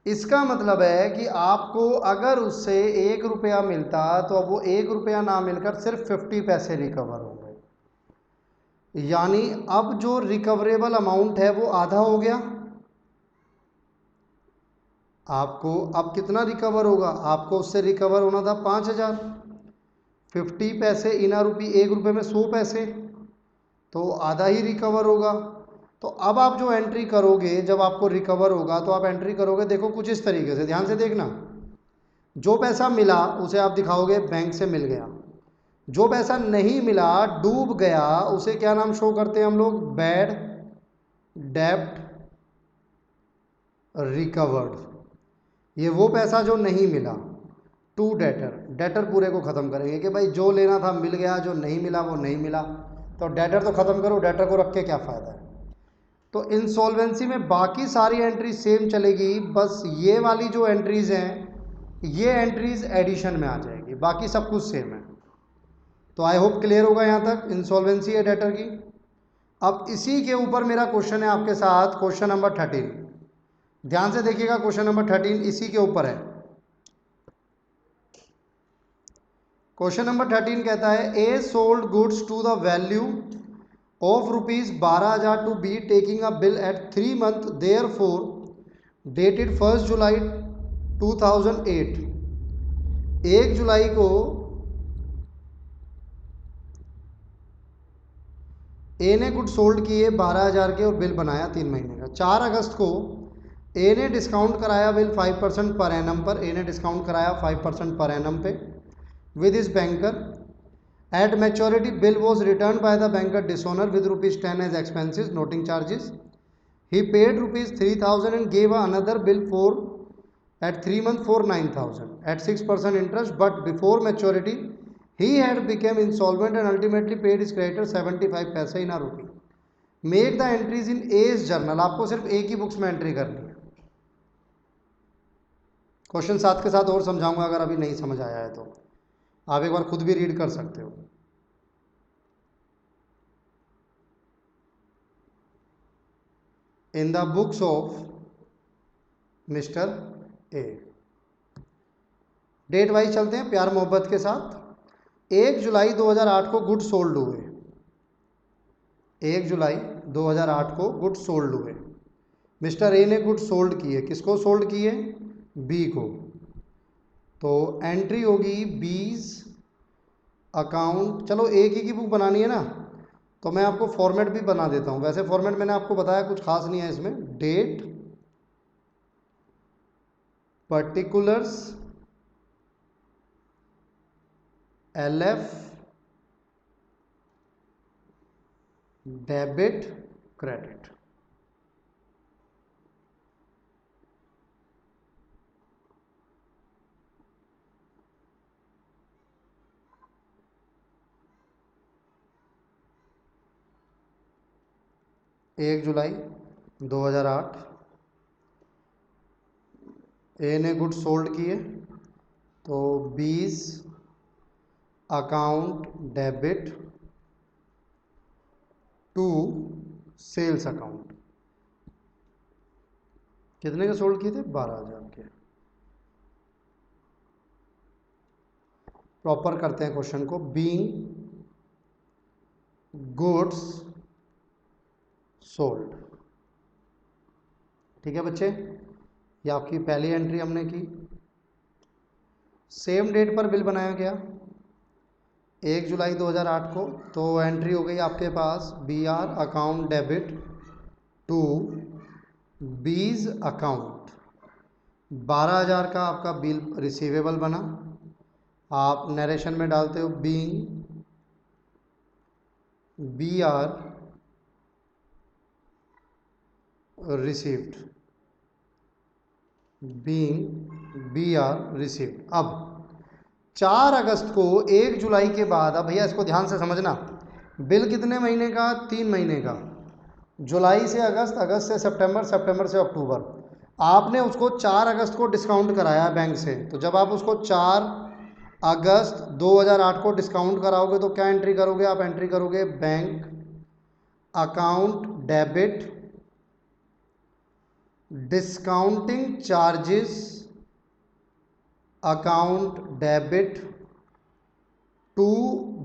इसका मतलब है कि आपको अगर उससे 1 रुपया मिलता तो अब वो 1 रुपया ना मिलकर सिर्फ 50 पैसे रिकवर होंगे। यानी अब जो रिकवरेबल अमाउंट है वो आधा हो गया। आपको अब कितना रिकवर होगा? आपको उससे रिकवर होना था 5000, 50 पैसे इना रुपी, 1 रुपये में 100 पैसे, तो आधा ही रिकवर होगा। तो अब आप जो एंट्री करोगे, जब आपको रिकवर होगा तो आप एंट्री करोगे, देखो कुछ इस तरीके से, ध्यान से देखना। जो पैसा मिला उसे आप दिखाओगे बैंक से मिल गया, जो पैसा नहीं मिला, डूब गया, उसे क्या नाम शो करते हैं हम लोग? बैड डेब्ट रिकवर्ड। ये वो पैसा जो नहीं मिला, टू डेटर, डेटर पूरे को ख़त्म करेंगे कि भाई जो लेना था मिल गया, जो नहीं मिला वो नहीं मिला, तो डेटर तो ख़त्म करो, डेटर को रख के क्या फ़ायदा है। तो इंसॉल्वेंसी में बाकी सारी एंट्री सेम चलेगी, बस ये वाली जो एंट्रीज़ हैं ये एंट्रीज एडिशन में आ जाएगी, बाकी सब कुछ सेम है। तो आई होप क्लियर होगा यहाँ तक इंसॉल्वेंसी है डेटर की। अब इसी के ऊपर मेरा क्वेश्चन है आपके साथ, क्वेश्चन नंबर 13। ध्यान से देखिएगा, क्वेश्चन नंबर 13 इसी के ऊपर है। क्वेश्चन नंबर 13 कहता है a sold goods to the value of ₹12,000 to be taking a bill at 3 month therefore dated 1 July 2008। 1 जुलाई को ए ने गुड सोल्ड किए 12,000 के और बिल बनाया 3 महीने का। 4 अगस्त को ए ने डिस्काउंट कराया बिल 5% पर एनम पर। ए ने डिस्काउंट कराया 5% पर एनम पे with his banker. At maturity bill was return by the banker dishonour with ₹10 as expenses noting charges. He paid ₹3,000 and gave another bill for at 3 months for 9,000 at 6% interest, but before maturity he had become insolvent and ultimately paid his creditor 75 paisa in a rupee. Make the entries in A's journal. आपको सिर्फ ए की books में entry करनी है। Question 7 के साथ और समझाऊंगा, अगर अभी नहीं समझ आया है तो आप एक बार खुद भी रीड कर सकते हो। In the books of mister A. Date wise चलते हैं प्यार मोहब्बत के साथ। 1 जुलाई 2008 को गुड सोल्ड हुए। 1 जुलाई 2008 को गुड सोल्ड हुए। मिस्टर ए ने गुड सोल्ड किए। किसको सोल्ड किए? बी को। तो एंट्री होगी बीज अकाउंट। चलो एक ही की बुक बनानी है ना, तो मैं आपको फॉर्मेट भी बना देता हूँ। वैसे फॉर्मेट मैंने आपको बताया कुछ खास नहीं है इसमें। Date, particulars, LF, debit, credit. एक जुलाई 2008 ए ने गुड सोल्ड किए, तो B's account debit to sales account. कितने के सोल्ड किए थे? 12,000 के। प्रॉपर करते हैं क्वेश्चन को। Being goods sold. ठीक है बच्चे, ये आपकी पहली एंट्री हमने की। सेम डेट पर बिल बनाया गया 1 जुलाई 2008 को, तो एंट्री हो गई आपके पास BR account debit to B's account. 12,000 का आपका बिल रिसीवेबल बना। आप नरेशन में डालते हो being BR received, being BR received. अब 4 अगस्त को 1 जुलाई के बाद, अब भैया इसको ध्यान से समझना, बिल कितने महीने का? 3 महीने का। जुलाई से अगस्त, अगस्त से सितंबर, सितंबर से अक्टूबर। आपने उसको 4 अगस्त को डिस्काउंट कराया बैंक से, तो जब आप उसको 4 अगस्त 2008 को डिस्काउंट कराओगे तो क्या एंट्री करोगे? आप एंट्री करोगे bank account debit discounting charges account debit to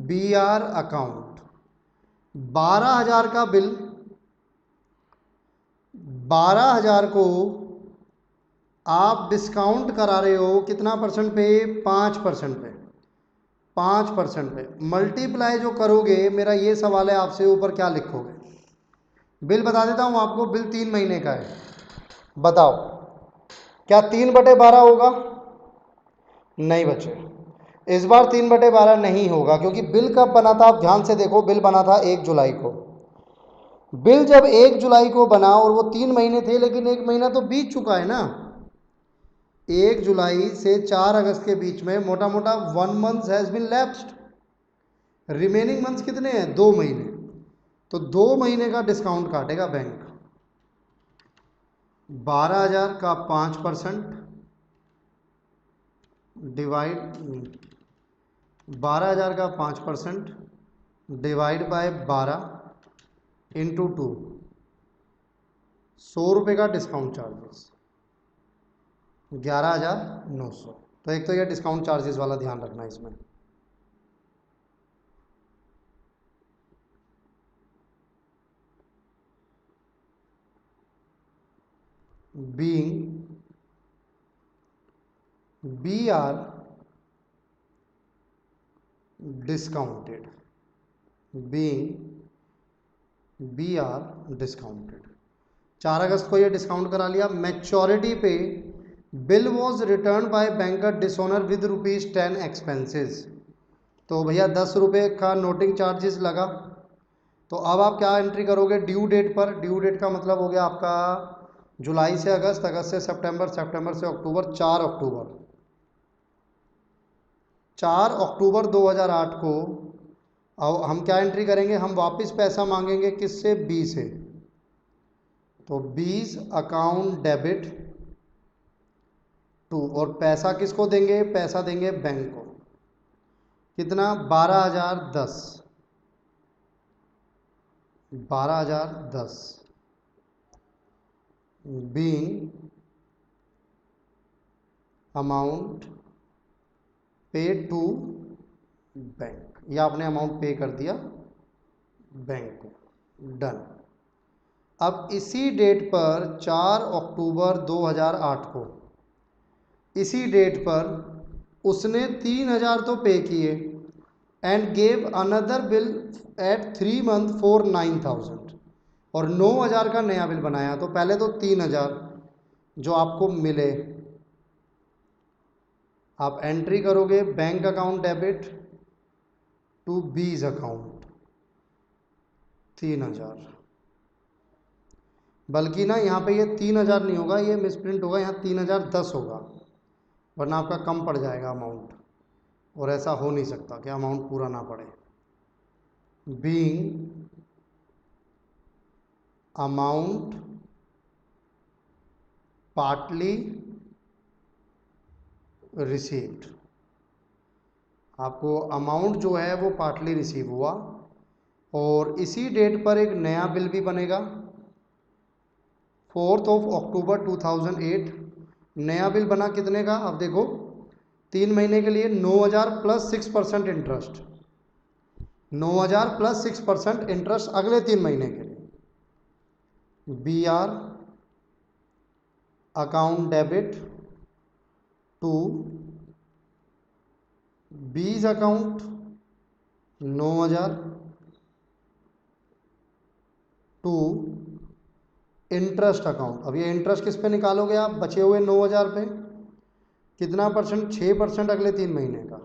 BR account. 12,000 का बिल, 12,000 को आप डिस्काउंट करा रहे हो कितना परसेंट पे? 5% पे। 5% पे मल्टीप्लाई जो करोगे, मेरा ये सवाल है आपसे, ऊपर क्या लिखोगे? बिल बता देता हूं आपको, बिल 3 महीने का है। बताओ क्या 3/12 होगा? नहीं बच्चे, इस बार 3/12 नहीं होगा, क्योंकि बिल कब बना था? आप ध्यान से देखो, बिल बना था 1 जुलाई को। बिल जब 1 जुलाई को बना और वो 3 महीने थे, लेकिन 1 महीना तो बीत चुका है ना। 1 जुलाई से 4 अगस्त के बीच में मोटा मोटा 1 month has been lapsed. Remaining months कितने हैं? 2 महीने। तो 2 महीने का डिस्काउंट काटेगा बैंक। 12,000 का 5% डिवाइड, 12,000 का 5% डिवाइड बाय 12 इंटू 2, 100 रुपये का डिस्काउंट चार्जेस, 11,900। तो एक तो ये डिस्काउंट चार्जेस वाला ध्यान रखना इसमें। being BR discounted, being BR discounted। 4 अगस्त को ये डिस्काउंट करा लिया। मैच्योरिटी पे bill was return by banker dishonour with ₹10 expenses. तो भैया 10 रुपये का नोटिंग चार्जेस लगा। तो अब आप क्या एंट्री करोगे ड्यू डेट पर? ड्यू डेट का मतलब हो गया आपका जुलाई से अगस्त, अगस्त से सितंबर, सितंबर से अक्टूबर, 4 अक्टूबर। 4 अक्टूबर 2008 को अब हम क्या एंट्री करेंगे? हम वापस पैसा मांगेंगे किससे? बी से। तो बीज अकाउंट डेबिट टू, और पैसा किसको देंगे? पैसा देंगे बैंक को। कितना? 12,010, 12,010 बीइंग अमाउंट पे टू बैंक। या आपने अमाउंट पे कर दिया बैंक को, डन। अब इसी डेट पर 4 अक्टूबर 2008 को, इसी डेट पर उसने 3,000 तो पे किए and gave another bill at 3 month for 9,000, और 9,000 का नया बिल बनाया। तो पहले तो 3,000 जो आपको मिले आप एंट्री करोगे bank account debit to B's account 3,000। बल्कि ना यहाँ पे ये 3,000 नहीं होगा, ये मिसप्रिंट होगा, यहाँ 3,010 होगा, वरना आपका कम पड़ जाएगा अमाउंट, और ऐसा हो नहीं सकता कि अमाउंट पूरा ना पड़े। बीइंग अमाउंट पार्टली रिसीव्ड, आपको अमाउंट जो है वो पार्टली रिसीव हुआ। और इसी डेट पर एक नया बिल भी बनेगा 4 अक्टूबर 2008। नया बिल बना कितने का? अब देखो 3 महीने के लिए 9,000 प्लस 6% इंटरेस्ट, 9,000 प्लस 6% इंटरेस्ट अगले 3 महीने के लिए। B R account debit to B's account 9,000 to interest account. अब ये इंटरेस्ट किस पे निकालोगे आप? बचे हुए 9,000 पे। कितना परसेंट? 6% अगले 3 महीने का,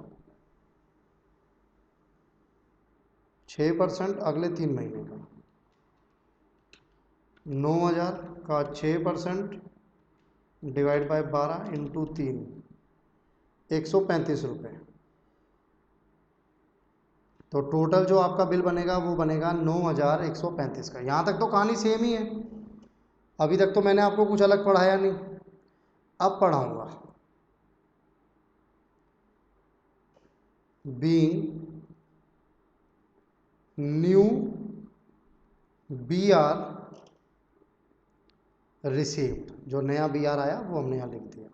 6% अगले 3 महीने का। 9,000 का 6% डिवाइड बाय 12 इंटू 3, 135 रुपये। तो टोटल जो आपका बिल बनेगा वो बनेगा 9,135 का। यहाँ तक तो कहानी सेम ही है, अभी तक तो मैंने आपको कुछ अलग पढ़ाया नहीं, अब पढ़ाऊंगा। Being new B R received, जो नया बी आर आया वो हमने यहाँ लिख दिया।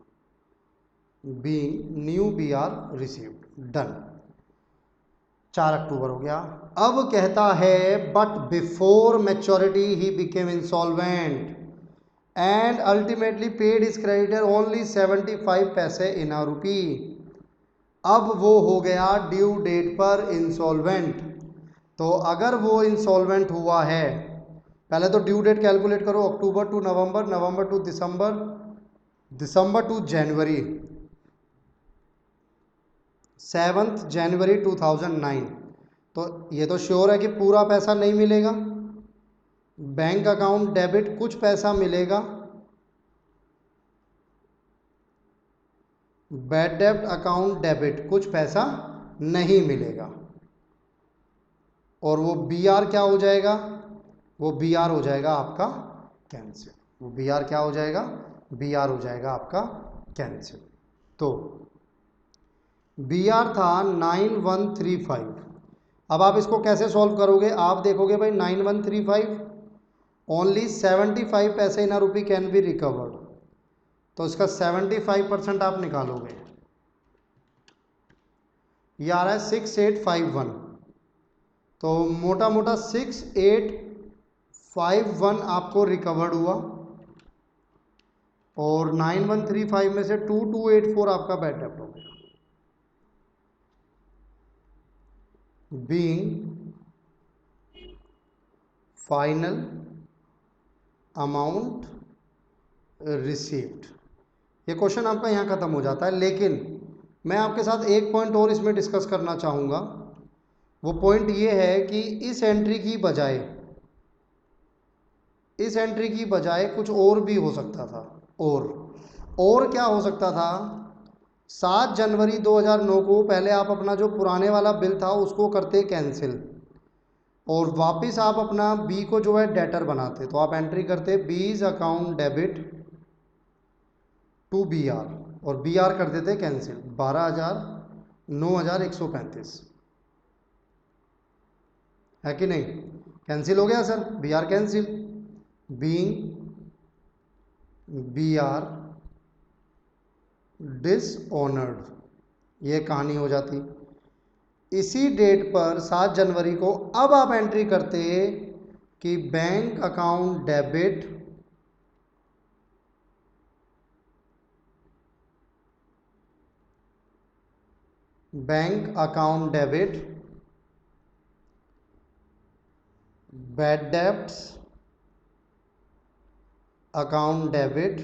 Being new B R received, done. 4 अक्टूबर हो गया। अब कहता है but before maturity he became insolvent and ultimately paid his creditor only 75 paise इन अ रुपी। अब वो हो गया ड्यू डेट पर इंसॉल्वेंट। तो अगर वो इंसॉल्वेंट हुआ है, पहले तो ड्यू डेट कैलकुलेट करो, अक्टूबर टू नवंबर, नवंबर टू दिसंबर, दिसंबर टू जनवरी, 7 जनवरी 2009। तो ये तो श्योर है कि पूरा पैसा नहीं मिलेगा। बैंक अकाउंट डेबिट कुछ पैसा मिलेगा, बैड डेब्ट अकाउंट डेबिट कुछ पैसा नहीं मिलेगा, और वो बी आर क्या हो जाएगा? वो बी आर हो जाएगा आपका कैंसिल। वो बी आर क्या हो जाएगा? बी आर हो जाएगा आपका कैंसिल। तो बी आर था 9135। अब आप इसको कैसे सॉल्व करोगे? आप देखोगे भाई 9135 only 75 paise in a rupee can be recovered, तो इसका 75% आप निकालोगे, ये आ रहा है 6851। तो मोटा मोटा 6851 आपको रिकवर्ड हुआ। और 9135 में से 2284 आपका बैड डेब्ट हो गया। बीइंग फाइनल अमाउंट रिसीव्ड, ये क्वेश्चन आपका यहाँ खत्म हो जाता है। लेकिन मैं आपके साथ एक पॉइंट और इसमें डिस्कस करना चाहूँगा। वो पॉइंट ये है कि इस एंट्री की बजाय कुछ और भी हो सकता था। और क्या हो सकता था? 7 जनवरी 2009 को पहले आप अपना जो पुराने वाला बिल था उसको करते कैंसिल, और वापस आप अपना बी को जो है डेटर बनाते। तो आप एंट्री करते B's account debit to B R, और बी आर कर देते कैंसिल 12,000 9,135, है कि नहीं? कैंसिल हो गया sir, B R cancel. Being B R dishonoured, ये कहानी हो जाती। इसी डेट पर 7 जनवरी को अब आप एंट्री करते कि bank account debit bad debts account debit,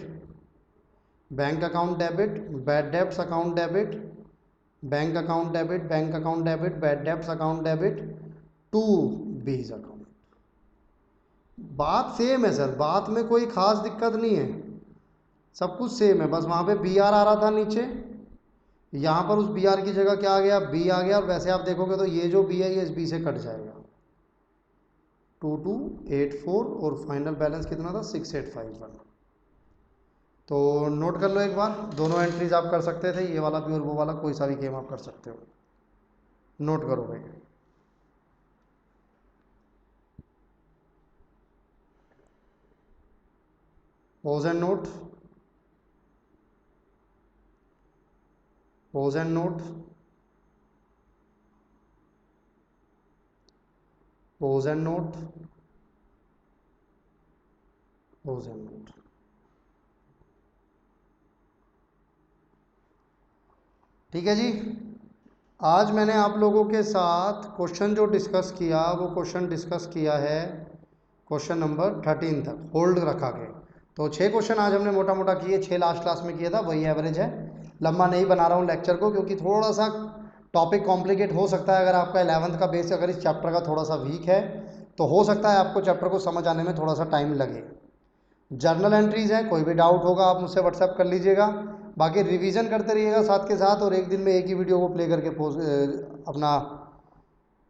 bank account debit, bad debts account debit, bank account debit, bad debts account debit to B's account. बात सेम है सर, बात में कोई खास दिक्कत नहीं है, सब कुछ सेम है। बस वहाँ पे बी आर आ रहा था नीचे, यहाँ पर उस बी आर की जगह क्या आ गया? बी आ गया। और वैसे आप देखोगे तो ये जो बी है ये इस बी से कट जाएगा। 2284 और फाइनल बैलेंस कितना था? 6851। तो नोट कर लो एक बार, दोनों एंट्रीज आप कर सकते थे, ये वाला भी और वो वाला, कोई सा भी गेम आप कर सकते हो। नोट करो भाई। Pause and note, pause and note, pause and note, pause and note. ठीक है जी। आज मैंने आप लोगों के साथ क्वेश्चन जो डिस्कस किया वो क्वेश्चन डिस्कस किया है क्वेश्चन नंबर 13 तक होल्ड रखा के। तो 6 क्वेश्चन आज हमने मोटा मोटा किए, 6 लास्ट क्लास में किया था, वही एवरेज है। लंबा नहीं बना रहा हूँ लेक्चर को, क्योंकि थोड़ा सा टॉपिक कॉम्प्लिकेट हो सकता है। अगर आपका 11th का बेस अगर इस चैप्टर का थोड़ा सा वीक है तो हो सकता है आपको चैप्टर को समझ आने में थोड़ा सा टाइम लगे। जर्नल एंट्रीज हैं, कोई भी डाउट होगा आप मुझसे व्हाट्सएप कर लीजिएगा। बाकी रिवीजन करते रहिएगा साथ के साथ, और एक दिन में एक ही वीडियो को प्ले करके अपना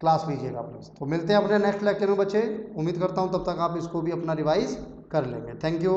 क्लास लीजिएगा प्लीज़। तो मिलते हैं अपने नेक्स्ट लेक्चर में बच्चे, उम्मीद करता हूँ तब तक आप इसको भी अपना रिवाइज कर लेंगे। Thank you.